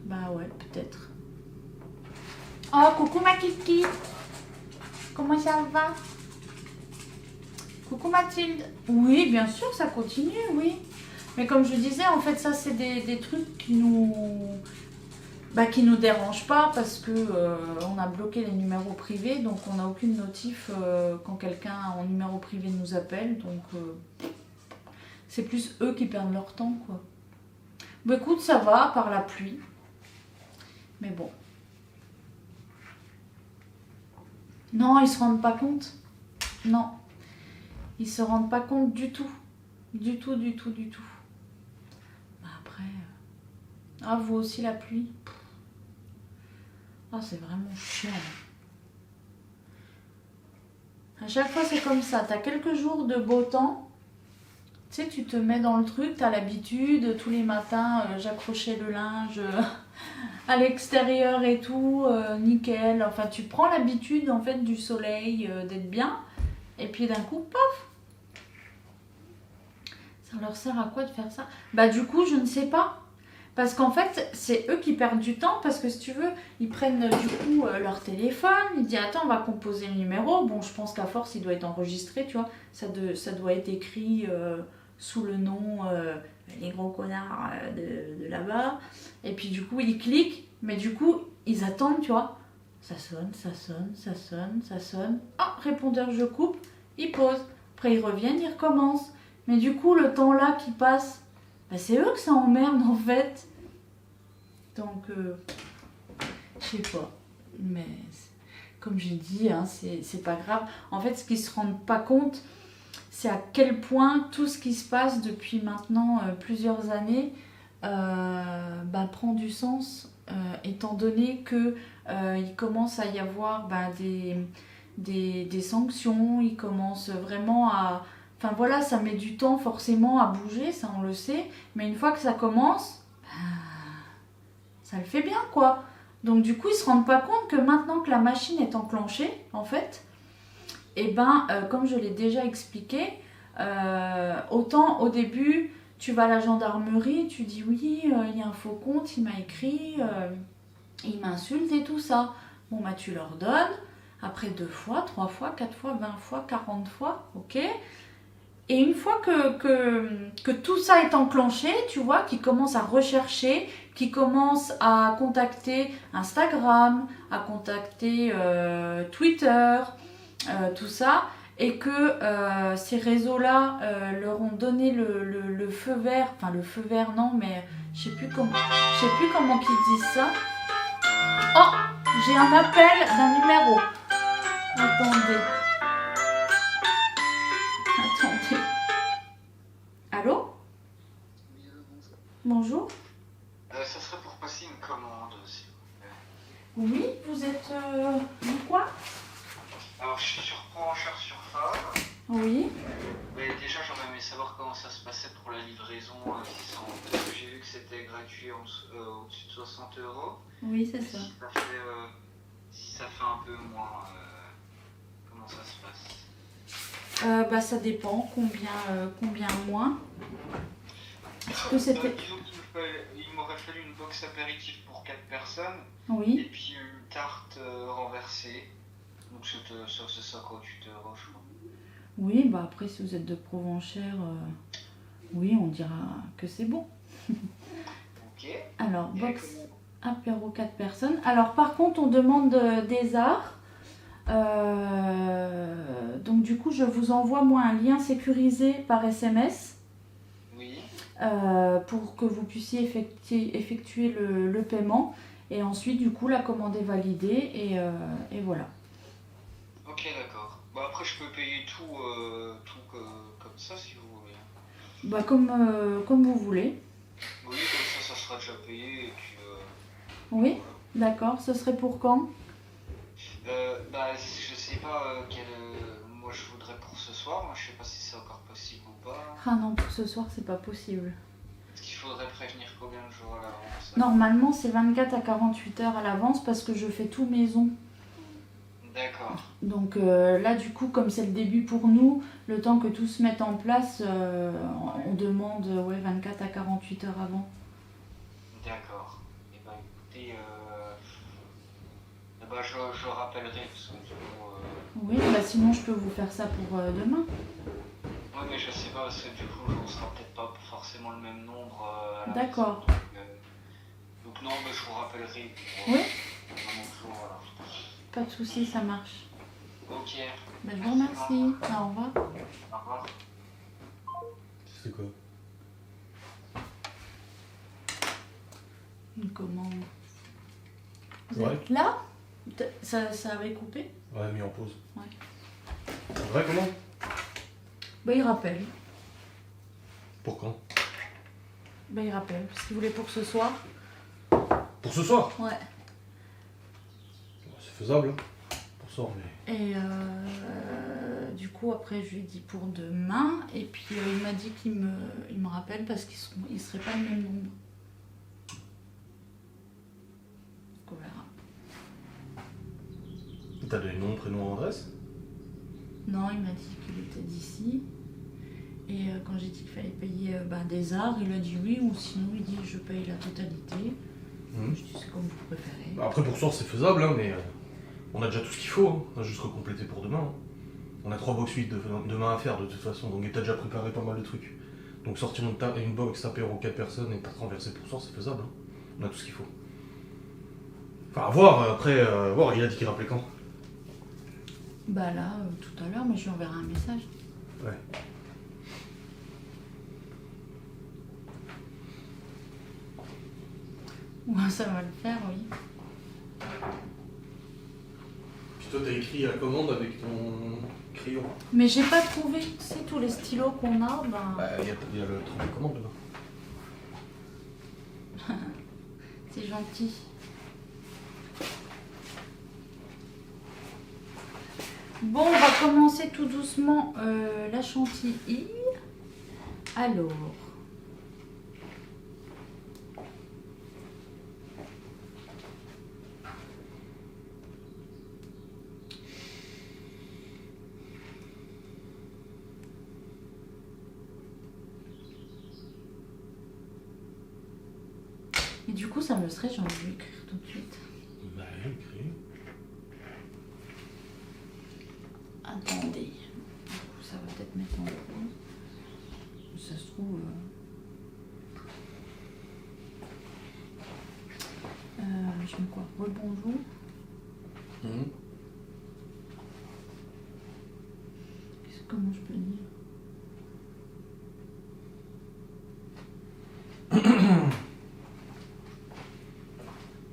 Bah ouais, peut-être. Oh, coucou ma Kiki. Comment ça va? Coucou Mathilde. Oui, bien sûr, ça continue, oui. Mais comme je disais, en fait, ça, c'est des trucs qui nous dérangent pas parce que on a bloqué les numéros privés, donc on n'a aucune notif quand quelqu'un en numéro privé nous appelle, donc c'est plus eux qui perdent leur temps, quoi. Bah écoute, ça va, par la pluie, mais bon. Non, ils se rendent pas compte. Non, ils se rendent pas compte du tout, du tout. Bah après, ah vous aussi la pluie. Ah, c'est vraiment chiant. À chaque fois, c'est comme ça. T'as quelques jours de beau temps. Tu sais, tu te mets dans le truc, tu as l'habitude, tous les matins, j'accrochais le linge à l'extérieur et tout, nickel. Enfin, tu prends l'habitude en fait du soleil, d'être bien. Et puis d'un coup, paf! Ça leur sert à quoi de faire ça? Bah du coup, je ne sais pas. Parce qu'en fait, c'est eux qui perdent du temps. Parce que si tu veux, ils prennent du coup leur téléphone. Ils disent, attends, on va composer le numéro. Bon, je pense qu'à force, il doit être enregistré, tu vois. Ça doit être écrit sous le nom les gros connards de là-bas. Et puis du coup, ils cliquent. Mais du coup, ils attendent, tu vois. Ça sonne, ça sonne, ça sonne, ça sonne. Ah, répondeur, je coupe. Ils posent. Après, ils reviennent, ils recommencent. Mais du coup, le temps là qui passe, bah, c'est eux que ça emmerde en fait. Donc, je sais pas. Mais comme j'ai dit, hein, c'est pas grave. En fait, ce qu'ils se rendent pas compte, c'est à quel point tout ce qui se passe depuis maintenant plusieurs années bah, prend du sens, étant donné que il commence à y avoir bah, des sanctions, il commence vraiment à... Enfin voilà, ça met du temps forcément à bouger, ça on le sait, mais une fois que ça commence, ça le fait bien quoi. Donc du coup, ils se rendent pas compte que maintenant que la machine est enclenchée, en fait, et ben comme je l'ai déjà expliqué, autant au début, tu vas à la gendarmerie, tu dis oui, il y a un faux compte, il m'a écrit, il m'insulte et tout ça. Bon bah tu leur donnes, après 2 fois, 3 fois, 4 fois, 20 fois, 40 fois, ok. Et une fois que tout ça est enclenché, tu vois, qu'ils commencent à rechercher, qu'ils commencent à contacter Instagram, à contacter Twitter, tout ça, et que ces réseaux-là leur ont donné le feu vert, enfin le feu vert non, mais je sais plus comment qu'ils disent ça. Oh, j'ai un appel d'un numéro. Attendez. Allô? Bonjour. Ça serait pour passer une commande, s'il vous plaît. Oui, vous êtes du quoi? Alors, je suis sur Provenchère sur Fave. Oui. Mais déjà, j'aurais aimé savoir comment ça se passait pour la livraison à 600. Parce que j'ai vu que c'était gratuit au-dessus de 60 €. Oui, c'est ça. Si ça fait un peu moins, comment ça se passe? Bah, ça dépend. Combien moins? Est-ce que c'était... Disons qu'il m'aurait fallu une box apéritif pour 4 personnes. Et Oui. puis une tarte renversée. Donc ça faisait 58 €, je crois. Oui, bah après, si vous êtes de Provenchère, oui, on dira que c'est bon. Ok. Alors, box apéro 4 personnes. Alors, par contre, on demande des arts. Donc, du coup, je vous envoie, moi, un lien sécurisé par SMS. Oui. Pour que vous puissiez effectuer le paiement. Et ensuite, du coup, la commande est validée. Et voilà. Ok, d'accord. Bah après, je peux payer tout comme ça, si vous voulez. Bah, comme vous voulez. Oui, comme ça sera déjà payé. Et puis, Oui, voilà. d'accord. Ce serait pour quand? Bah, je sais pas moi, je voudrais pour ce soir. Moi, je sais pas si c'est encore possible ou pas. Ah non, pour ce soir, c'est pas possible. Est-ce qu'il faudrait prévenir combien de jours à l'avance? Normalement, c'est 24 à 48 heures à l'avance parce que je fais tout maison. D'accord. Donc là, du coup, comme c'est le début pour nous, le temps que tout se mette en place, on demande 24 à 48 heures avant. D'accord. Et bah écoutez, bah, je rappellerai parce que du coup. Oui, bah sinon je peux vous faire ça pour demain. Ouais, mais je sais pas parce que du coup, on sera peut-être pas forcément le même nombre à la D'accord. maison, donc non, mais je vous rappellerai pour Oui. un autre jour, voilà. Pas de soucis, ça marche. Ok. Bah, je vous remercie. Au revoir. Au revoir. C'est quoi? Une commande. Vous Ouais. êtes là? Ça avait coupé? Ouais, mis en pause. Ouais. C'est vrai, comment? Bah, il rappelle. Pour quand? Bah, il rappelle. Parce qu'il voulait pour ce soir. Pour ce soir? Ouais. C'est faisable, hein, pour ce soir, mais... Et du coup, après, je lui ai dit pour demain. Et puis, il m'a dit qu'il me rappelle parce qu'ils ne seraient pas le même nombre. Donc, on verra. T'as donné nom, prénom, adresse? Non, il m'a dit qu'il était d'ici. Et quand j'ai dit qu'il fallait payer des arts, il a dit oui, ou sinon il dit je paye la totalité. Je dis c'est comme vous préférez. Après pour ce soir c'est faisable, hein, mais on a déjà tout ce qu'il faut, hein. On a juste recomplété pour demain. Hein. On a 3 box suites demain à faire de toute façon, donc t'as déjà préparé pas mal de trucs. Donc sortir une box apéro 4 personnes et pas renverser pour soir, c'est faisable. Hein. On a tout ce qu'il faut. Enfin à voir, après, voir, il a dit qu'il rappelait quand? Bah là, tout à l'heure, mais je lui enverrai un message. Ouais. Ouais, ça va le faire, oui. Puis toi t'as écrit la commande avec ton crayon. Mais j'ai pas trouvé, tu sais, tous les stylos qu'on a, Bah il y a le truc de commande là. c'est gentil. Bon, on va commencer tout doucement la chantilly. Alors... Et du coup, ça me serait, j'ai envie d'écrire tout de suite. Bah, écrit. Attendez. Du coup, ça va peut-être mettre en pause. Ça se trouve... je mets quoi? Rebonjour. Comment je peux dire?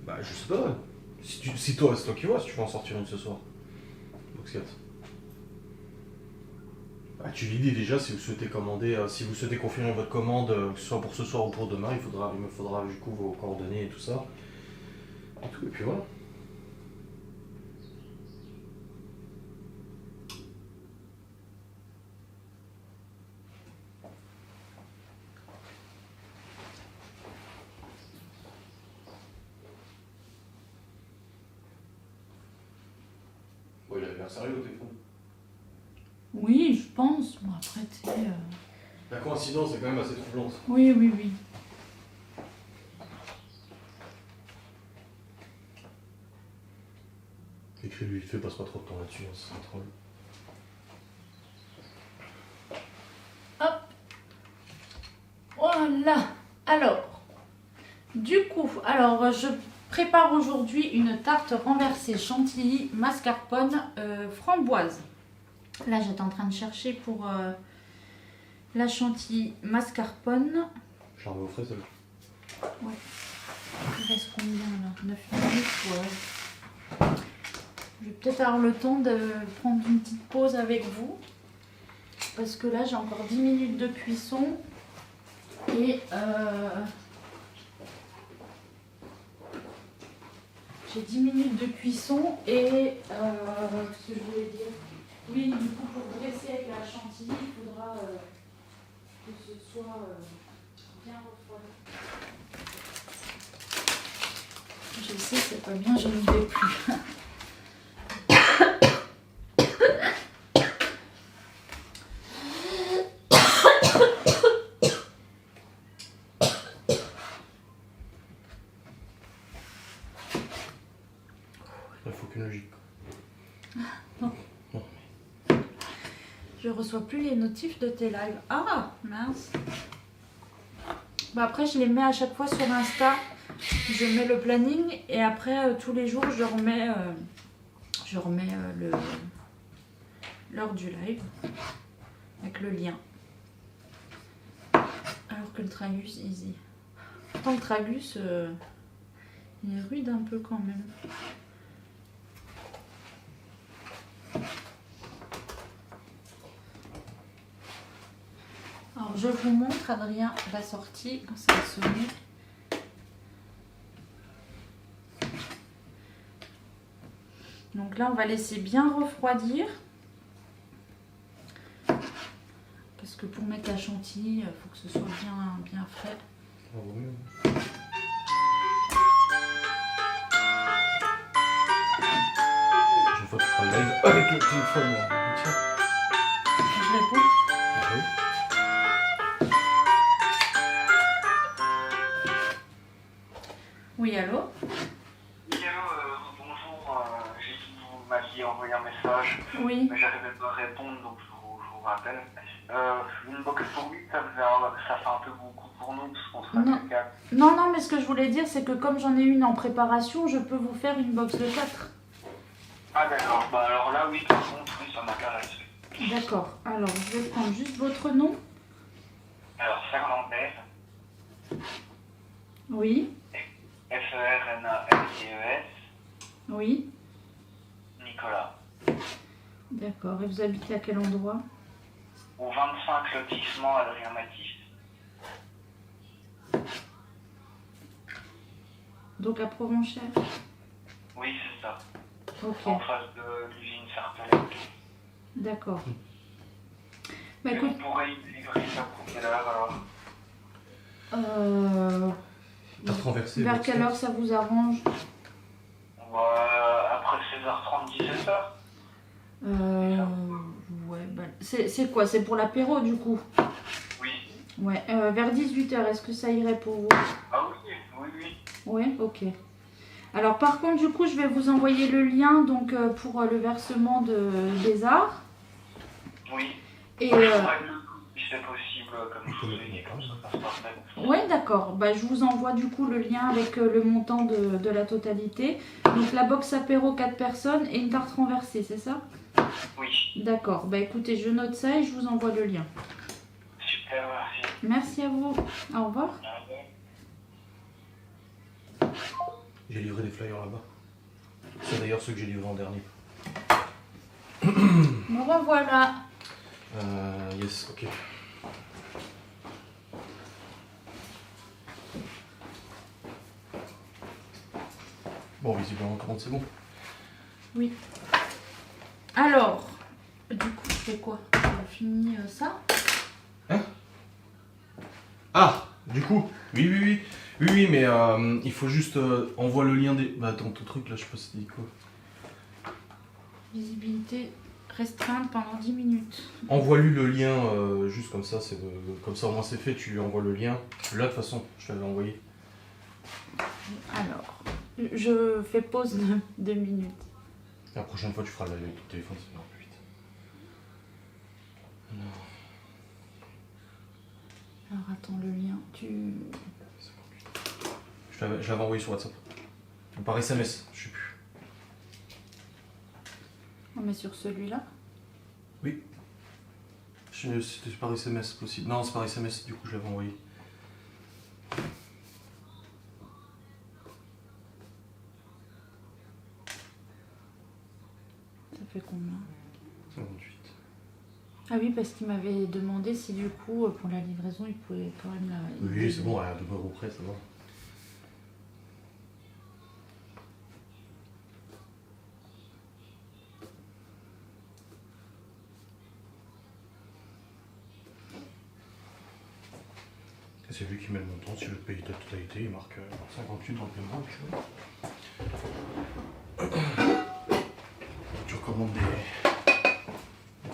Bah je sais pas. Si toi, c'est toi qui vois, si tu veux en sortir une ce soir. Box 4. Bah, tu lui dis déjà si vous souhaitez commander, si vous souhaitez confirmer votre commande, que ce soit pour ce soir ou pour demain, il me faudra du coup vos coordonnées et tout ça. Et puis voilà. Bon, il a l'air sérieux au téléphone. Oui, je pense. Bon, après, tu sais... La coïncidence est quand même assez troublante. Oui, oui, oui. Écris-lui vite fait, passe pas trop de temps là-dessus, hein, c'est un troll. Hop. Voilà. Alors, du coup, je prépare aujourd'hui une tarte renversée chantilly, mascarpone, framboise. Là, j'étais en train de chercher pour la chantilly mascarpone. Je l'envoie au frais, celle-là. Ouais. Il reste combien là? 9 minutes, ouais. Je vais peut-être avoir le temps de prendre une petite pause avec vous. Parce que là, j'ai encore 10 minutes de cuisson. Et j'ai 10 minutes de cuisson et ce que je voulais dire. Oui, du coup, pour dresser avec la chantilly, il faudra que ce soit bien refroidi. Je sais, c'est pas bien, je ne vais plus. Il faut qu'une logique. Non. Non. Je reçois plus les notifs de tes lives. Ah, mince. Bah après, je les mets à chaque fois sur Insta. Je mets le planning et après, tous les jours, je remets l'heure du live avec le lien. Alors que le tragus, easy. Pourtant, le tragus, il est rude un peu quand même. Alors je vous montre Adrien la sortie quand ça va sonner. Donc là on va laisser bien refroidir. que pour mettre la chantilly, il faut que ce soit bien frais. Ah, vaut mieux. Une fois tu feras le live avec le téléphone. Tiens. Je réponds. Oui. Oui, allô? Bonjour, j'ai vu que vous m'aviez envoyé un message, Oui. mais j'arrivais pas à répondre, donc je vous rappelle. Une box pour 8, ça fait un peu beaucoup pour nous, parce qu'on sera que 4. Non, mais ce que je voulais dire, c'est que comme j'en ai une en préparation, je peux vous faire une box de 4. Ah d'accord, bah alors là, oui, par contre, oui, ça m'intéresse. D'accord, alors je vais prendre juste votre nom. Alors, Fernandez, Oui, Fernandez, oui, Nicolas. d'accord. Et vous habitez à quel endroit? Au 25 lotissement Adrien Matisse. Donc à Provenchère. Oui, c'est ça. Ok, En face de l'usine Sartelec. d'accord. Bah Et écoute, vous pourrez livrer ça pour quelle heure alors? T'as renversé. vers quelle heure ça vous arrange? Après 16h30, 17h. Ouais, bah, c'est quoi? C'est pour l'apéro du coup? Oui. Ouais, vers 18h, est-ce que ça irait pour vous? Ah oui, oui, oui. Ouais, ok. Alors par contre, du coup, je vais vous envoyer le lien donc, pour le versement des arts. Oui. Et, Je ferai le coup, si c'est possible, comme je vous ai dit, comme ça passe parfait. ouais, d'accord. Bah, je vous envoie du coup le lien avec le montant de la totalité. Donc la box apéro 4 personnes et une tarte renversée, c'est ça? Oui. D'accord. Bah écoutez, je note ça et je vous envoie le lien. Super, merci. Merci à vous. Au revoir. J'ai livré des flyers là-bas. C'est d'ailleurs ceux que j'ai livrés en dernier. Me revoilà. Yes, ok. Bon, visiblement, commande, c'est bon. Oui. Alors, du coup, je fais quoi? Je finis ça? Ah, du coup, oui, mais il faut juste envoie le lien des. Bah attends, ton truc là, je sais pas si dit quoi. Visibilité restreinte pendant 10 minutes. Envoie-lui le lien, juste comme ça, comme ça au moins c'est fait, tu lui envoies le lien. Là, de toute façon, je t'avais envoyé. Alors, je fais pause de 2 minutes. La prochaine fois, tu feras le live avec ton téléphone, ça ira plus vite. Alors, attends, le lien, Je l'avais envoyé sur WhatsApp. Ou par SMS, je sais plus. On met sur celui-là. Oui. C'était par SMS possible. Non, c'est par SMS, du coup, je l'avais envoyé. Ça fait combien? 58. Ah oui, parce qu'il m'avait demandé si du coup, pour la livraison, il pouvait quand même la... Oui, c'est bon, à 2 euros près, ça va. C'est lui qui met le montant, si je veux te payer ta totalité, il marque 58 dans le paiement, et puis voilà. Tu recommandes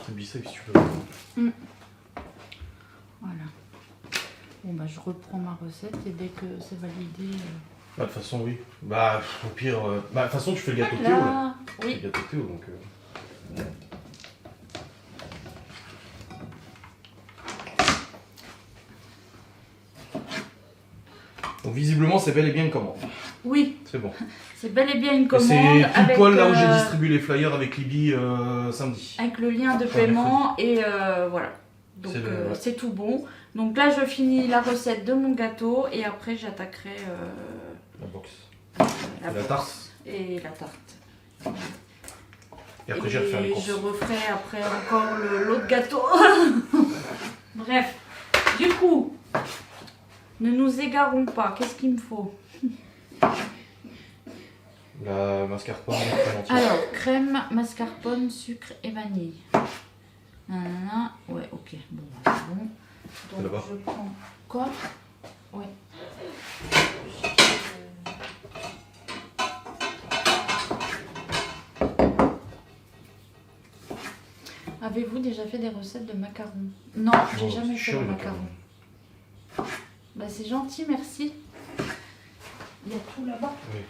des biceps si tu veux. Voilà. Bon bah je reprends ma recette et dès que c'est validé... Bah de toute façon oui. Bah au pire... Bah de toute façon tu fais le gâteau de Théo là. Tu fais Oui. le gâteau de Théo donc... Donc visiblement c'est bel et bien une commande. Oui, C'est bon. c'est bel et bien une Et commande. c'est tout avec, poil là où j'ai distribué les flyers avec Libby samedi. avec le lien de Enfin, paiement et voilà. Donc C'est c'est tout bon. Donc là je finis la recette de mon gâteau et après j'attaquerai La box. la La tarte. et la tarte. Et après j'ai refait les courses. Je referai après encore l'autre gâteau. Bref, du coup, ne nous égarons pas. Qu'est-ce qu'il me faut? La mascarpone, crème entière. Alors, crème, mascarpone, sucre et vanille. Ouais, ok. Bon, c'est bon. Donc Là-bas. je prends quoi? Ouais. Avez-vous déjà fait des recettes de macarons? Non, j'ai jamais fait de macarons. Bah c'est gentil, merci. Il y a tout là-bas. Oui.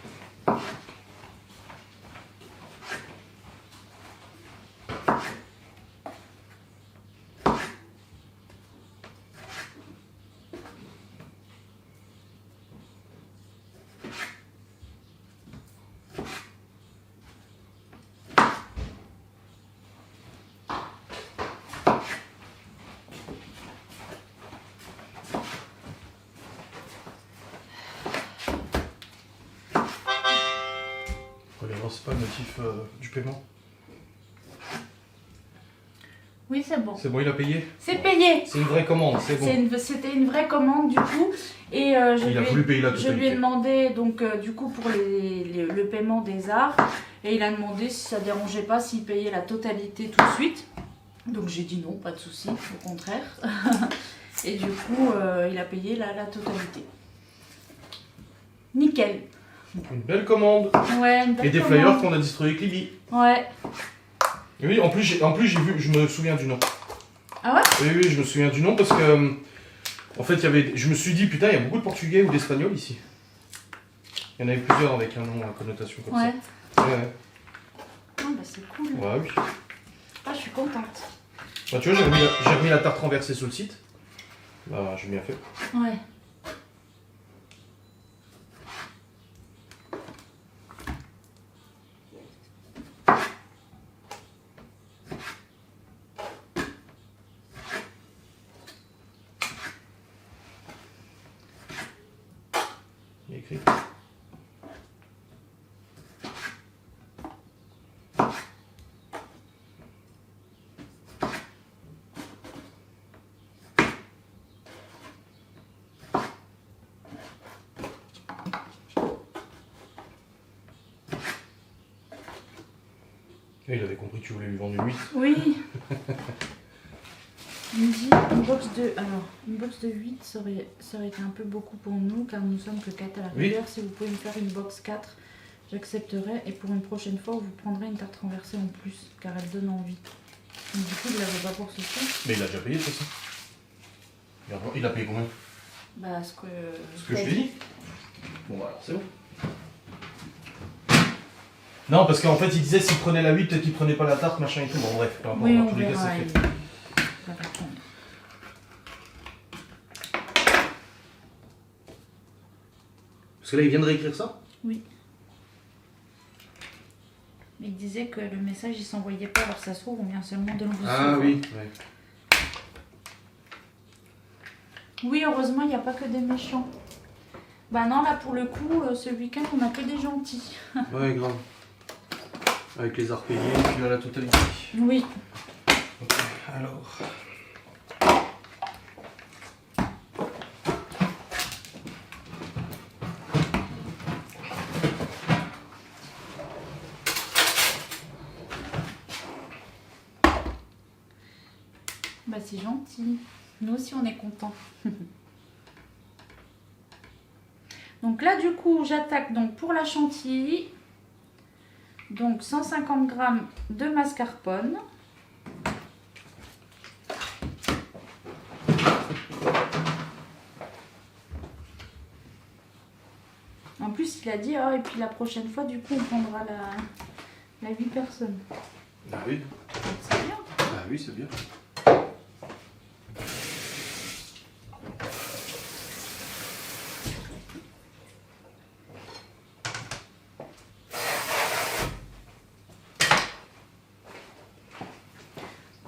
Regarde, c'est pas le motif du paiement. Oui, c'est bon. C'est bon, il a payé? C'est payé. C'est une vraie commande, c'est bon. C'était une vraie commande du coup. Et Il a voulu payer la je totalité. lui ai demandé donc du coup pour le paiement des arts. Et il a demandé si ça dérangeait pas s'il payait la totalité tout de suite. Donc j'ai dit non, pas de souci, au contraire. Et du coup, il a payé la totalité. Nickel. Une belle commande. Ouais, une belle Et des commande. flyers qu'on a distribués avec Lily. Ouais. Et oui, en plus j'ai vu, je me souviens du nom. Ah ouais? Oui, je me souviens du nom parce que en fait je me suis dit putain, il y a beaucoup de portugais ou d'espagnols ici. Il y en avait plusieurs avec un nom à connotation comme Ouais. ça. Ouais. Ah bah c'est cool. Ouais, oui. Ah, je suis contente. Bah tu vois, j'ai remis la tarte renversée sur le site. Bah j'ai bien fait. Ouais. Il est écrit. Et il avait compris que tu voulais lui vendre une 8. Oui. Il me dit une box de 8 ça aurait été un peu beaucoup pour nous car nous sommes que 4 à la rigueur. Si vous pouvez me faire une box 4, j'accepterai et pour une prochaine fois vous prendrez une tarte renversée en plus car elle donne envie. Donc, du coup il l'avait pas pour ce soir. Mais il a déjà payé de toute façon. Il a payé combien? Bah ce que je t'ai dit. Bon bah alors c'est bon. Non parce qu'en fait il disait s'il prenait la 8 peut-être qu'il prenait pas la tarte machin et tout. Bon bref, peu importe, oui, dans on tous les cas verra. c'est Il fait. va répondre. Parce que là il vient de réécrire ça. Oui. Il disait que le message il s'envoyait pas, alors ça se trouve on vient seulement de le recevoir. Ah oui, ouais. Oui, heureusement il n'y a pas que des méchants. Bah non, là pour le coup, ce week-end on a que des gentils. Ouais, grave. Avec les arts payés et puis à la totalité. Oui. Ok, alors. Bah c'est gentil. Nous aussi on est contents. Donc là du coup j'attaque donc pour la chantilly. Donc 150 g de mascarpone. En plus il a dit et puis la prochaine fois du coup on prendra la 8 personnes. Ah oui. C'est bien. Ah oui, c'est bien.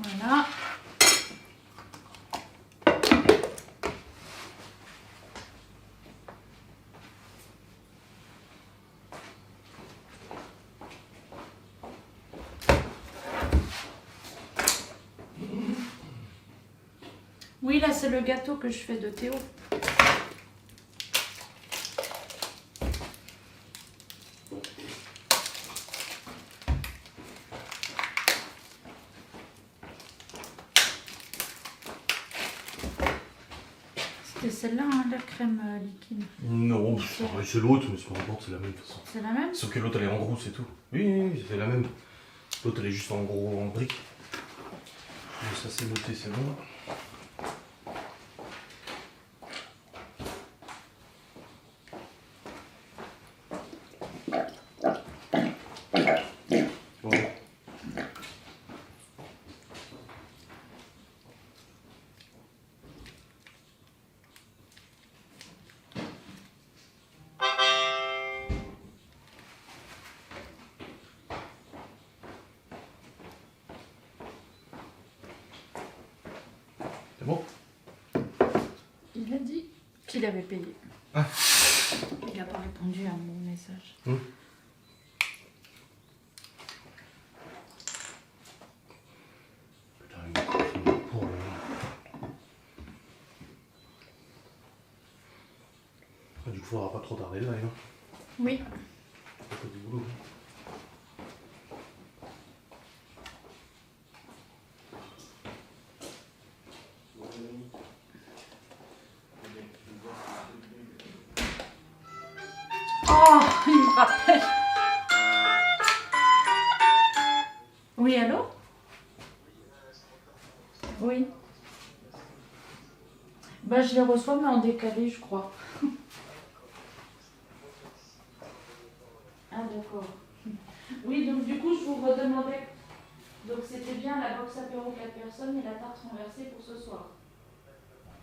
Voilà. Oui, là c'est le gâteau que je fais de Théo. C'est celle-là, hein, la crème liquide. Non, c'est l'autre, mais peu importe, c'est la même de toute façon. C'est la même? Sauf que l'autre elle est en gros, c'est tout. Oui, c'est la même. L'autre elle est juste en gros, en brique. Donc ça c'est noté, c'est bon. Bon. C'est bon? Il a dit qu'il avait payé. Ah. Il n'a pas répondu à mon message. Putain, il est pour le... Du coup, faudra pas trop tarder là, hein. Oui. Pas du boulot. Oh, il me rappelle. Oui, allô? Oui. Bah, je les reçois, mais en décalé, je crois. Ah, d'accord. Oui, donc du coup, je vous redemandais. Donc, c'était bien la box apéro 4 personnes et la tarte renversée pour ce soir.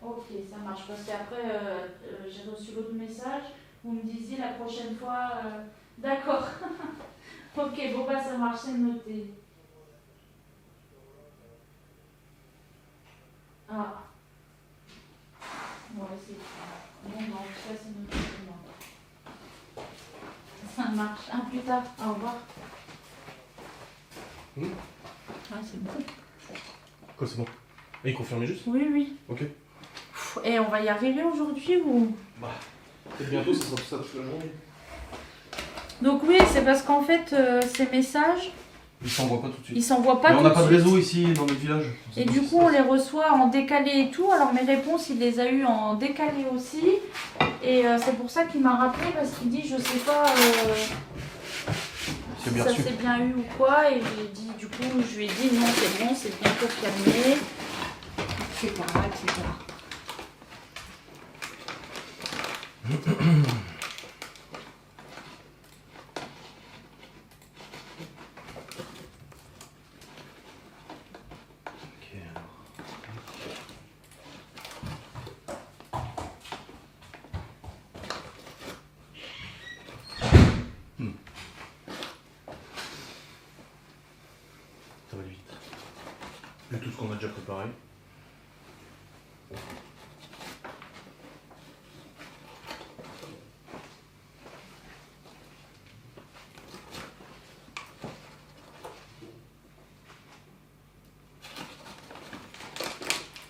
Ok, ça marche. Parce qu'après, j'ai reçu l'autre message. Vous me disiez la prochaine fois. D'accord. Ok, bon, bah, ça marche, c'est noté. Ah. Ouais, c'est bon, bah, en tout cas, c'est noté pour moi. Ça marche. À plus tard. Au revoir. Ah, c'est bon. Quoi, c'est bon? Et il confirme juste? Oui, oui. Ok. Et on va y arriver aujourd'hui ou? Bah, peut-être bientôt, ça sera tout ça toute la journée. Donc oui, c'est parce qu'en fait, ces messages, Ils s'envoient pas tout de suite. ils s'envoient pas Mais tout on n'a de pas de suite. réseau ici dans notre village. Et du coup, on les reçoit en décalé et tout. Alors mes réponses, il les a eues en décalé aussi. Et c'est pour ça qu'il m'a rappelé parce qu'il dit, je sais pas C'est si bien ça reçu. s'est bien eu ou quoi. Et j'ai dit, du coup, je lui ai dit, non, c'est bon, c'est bien confirmé. Etc. etc. Ok, alors. Ça va aller vite. Vu tout ce qu'on a déjà préparé.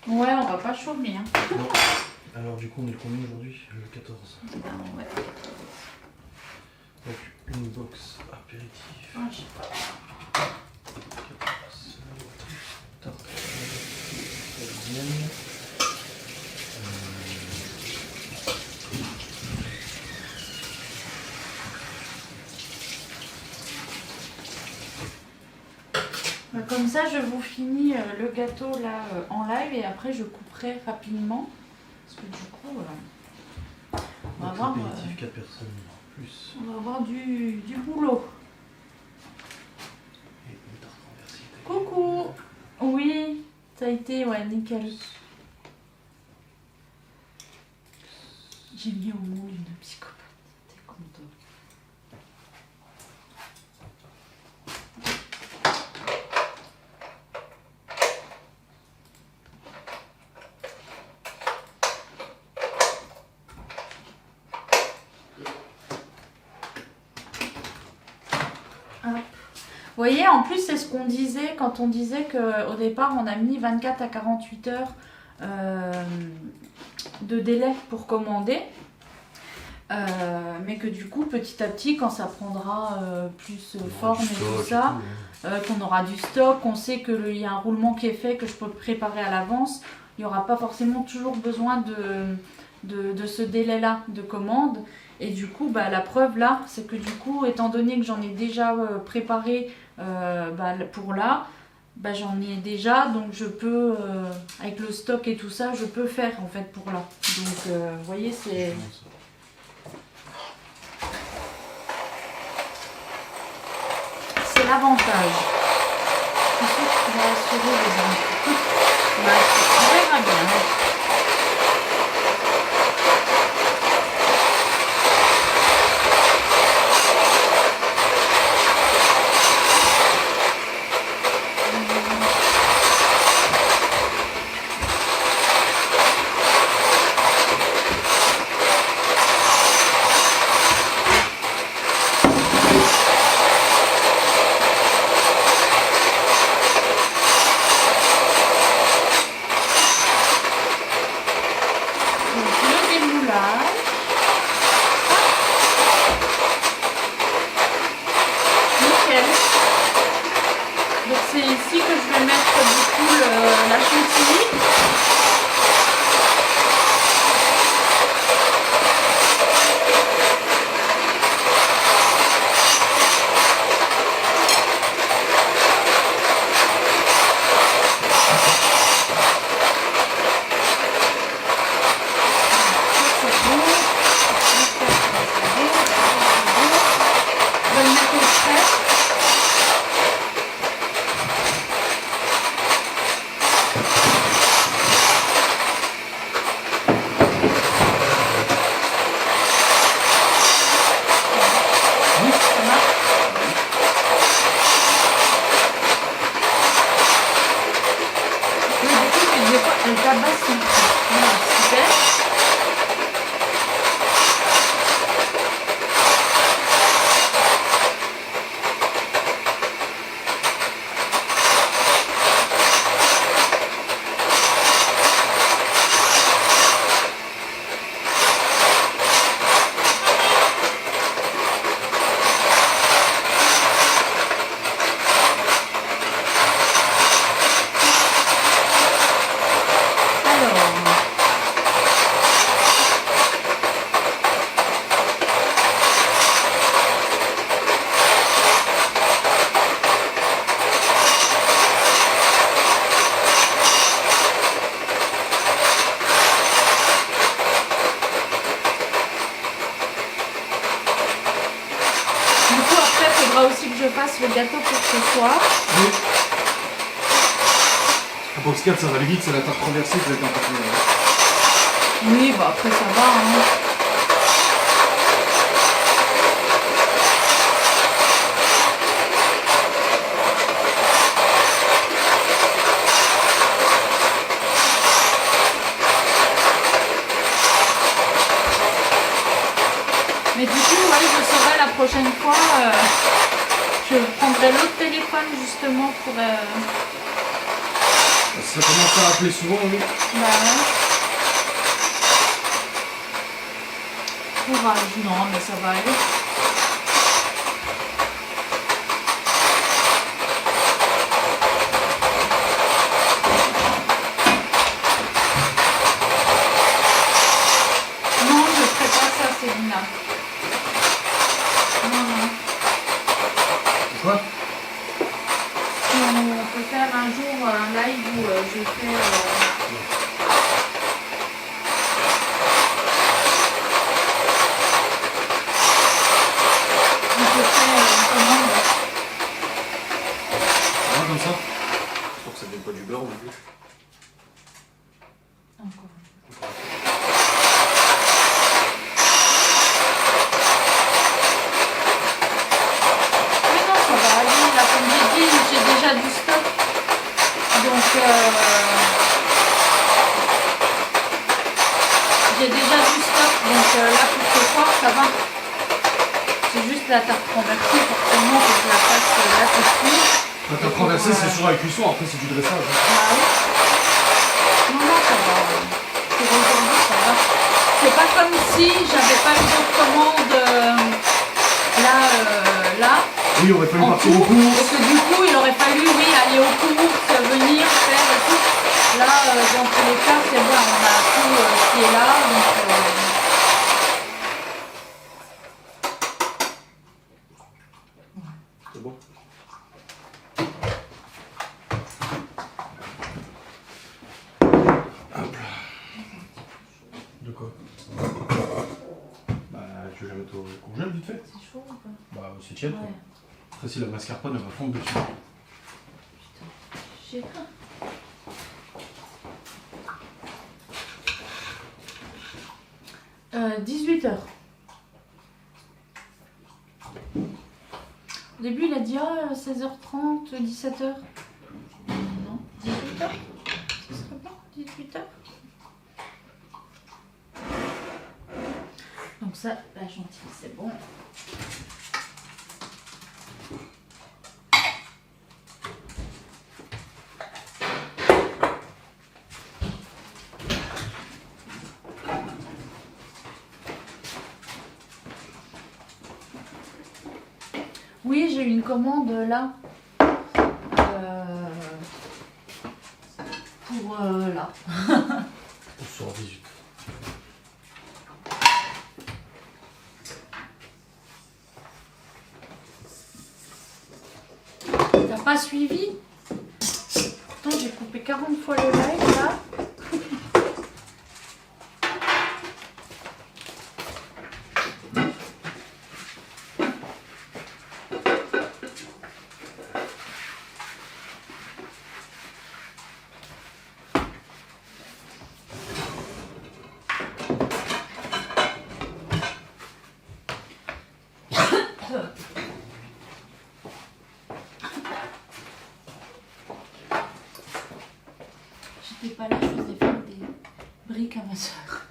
Ouais, on va pas chômer. Hein. Non. Alors du coup on est le combien aujourd'hui? Le 14. Ben, ouais. Donc une box apéritif. Ah, je sais pas. 14. Tarte. Italienne. Comme ça, je vous finis le gâteau là en live et après je couperai rapidement. Parce que du coup, on va avoir, apéritif 4 personnes en plus. on va avoir du boulot. Et une tarte renversée. Coucou. Oui, ça a été, ouais, nickel. J'ai mis au monde une psychopathe. T'es content. Vous voyez, en plus, c'est ce qu'on disait quand on disait qu'au départ, on a mis 24 à 48 heures de délai pour commander. Mais que du coup, petit à petit, quand ça prendra plus forme et tout ça, qu'on aura du stock, qu'on sait qu'il y a un roulement qui est fait, que je peux préparer à l'avance, il n'y aura pas forcément toujours besoin de ce délai-là de commande. Et du coup, bah, la preuve là, c'est que du coup, étant donné que j'en ai déjà préparé pour là, bah, j'en ai déjà, donc je peux, avec le stock et tout ça, je peux faire en fait pour là. Donc, vous voyez, c'est... C'est l'avantage. Je suis sûre que tu vas assurer les gens. Bah, on verra bien. Le gâteau pour ce soir. Oui. La box 4 ça va aller vite, c'est la tarte renversée qui va être un peu plus. Oui, bah après ça va. Hein. Mais du coup, ouais, je saurai la prochaine fois. Je prendrai l'autre téléphone justement pour... Ça commence à appeler souvent, oui. Bah ouais. Courage, non, mais ça va aller. Non, je ne ferai pas ça, Célina. Non. Quoi? On peut faire un jour un live où je fais... On peut faire une commande. Ouais, comme ça. J'espère que ça vient pas du beurre non plus. Encore. J'ai déjà du stock, donc là pour ce soir ça va. C'est juste la tarte renversée, forcément que je la fasse là tout de suite. La tarte renversée c'est sur la cuisson, après c'est du dressage. Ah oui. Non, ça va. Pour aujourd'hui ça va. C'est pas comme si j'avais pas eu d'autres commandes là. Oui, il aurait fallu partir au cours. Parce que du coup, il aurait fallu, oui, aller aux courses, venir, faire et tout. Là, dans tous les cas, c'est bien, on a tout qui est là. Donc, C'est bon. Hop là. De quoi? Bah, tu veux la mettre au congèle vite fait? c'est chaud ou pas? Bah, c'est tiède. Ouais. Après, si la mascarpone elle va fondre dessus. Je sais pas. « 18h. Au début, il a dit 16h30, 17h. Non, 18h. Ce serait bien, 18h. Donc ça, la gentille, c'est bon. Oui, j'ai eu une commande là. Pour là. On sort 18. T'as pas suivi? Pourtant, j'ai coupé 40 fois le live là. J'étais pas là, je faisais faire des briques à ma soeur.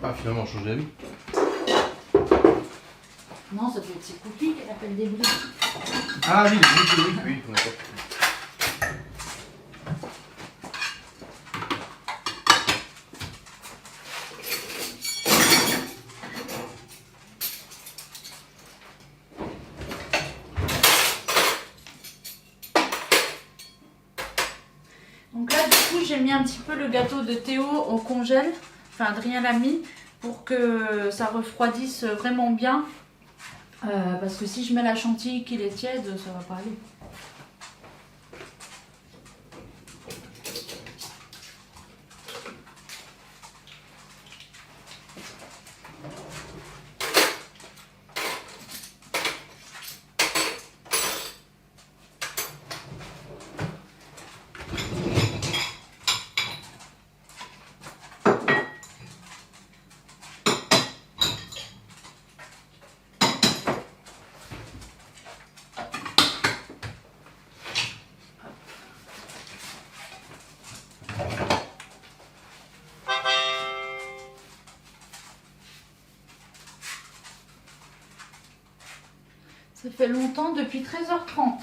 Ah, finalement, on change d'avis. Non, ça peut être ses copies qu'elle appelle des briques. Ah oui, oui, d'accord. Donc là, du coup, j'ai mis un petit peu le gâteau de Théo au congèle. Enfin, Adrien l'a mis pour que ça refroidisse vraiment bien. Parce que si je mets la chantilly qui est tiède, ça va pas aller. Ça fait longtemps, depuis 13h30.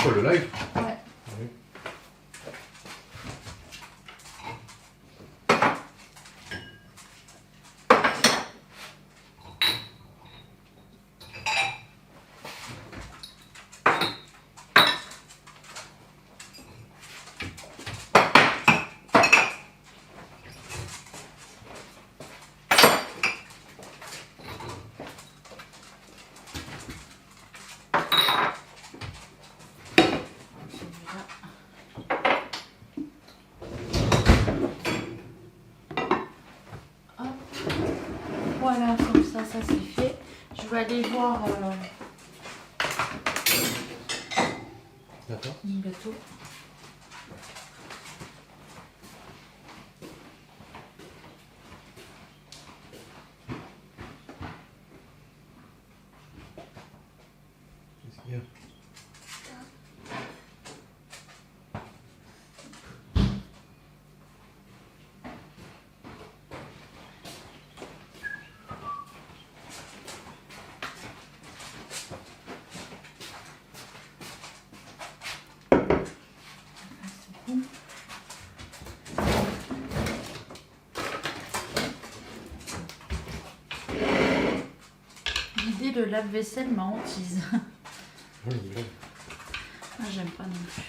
Quoi, le live? Ouais. Oui. Voilà, comme ça c'est fait. Je vais aller voir D'accord. mon gâteau. Qu'est-ce qu'il y a? L'idée de lave-vaisselle m'a hantise. Oui, oui. Ah, j'aime pas non plus.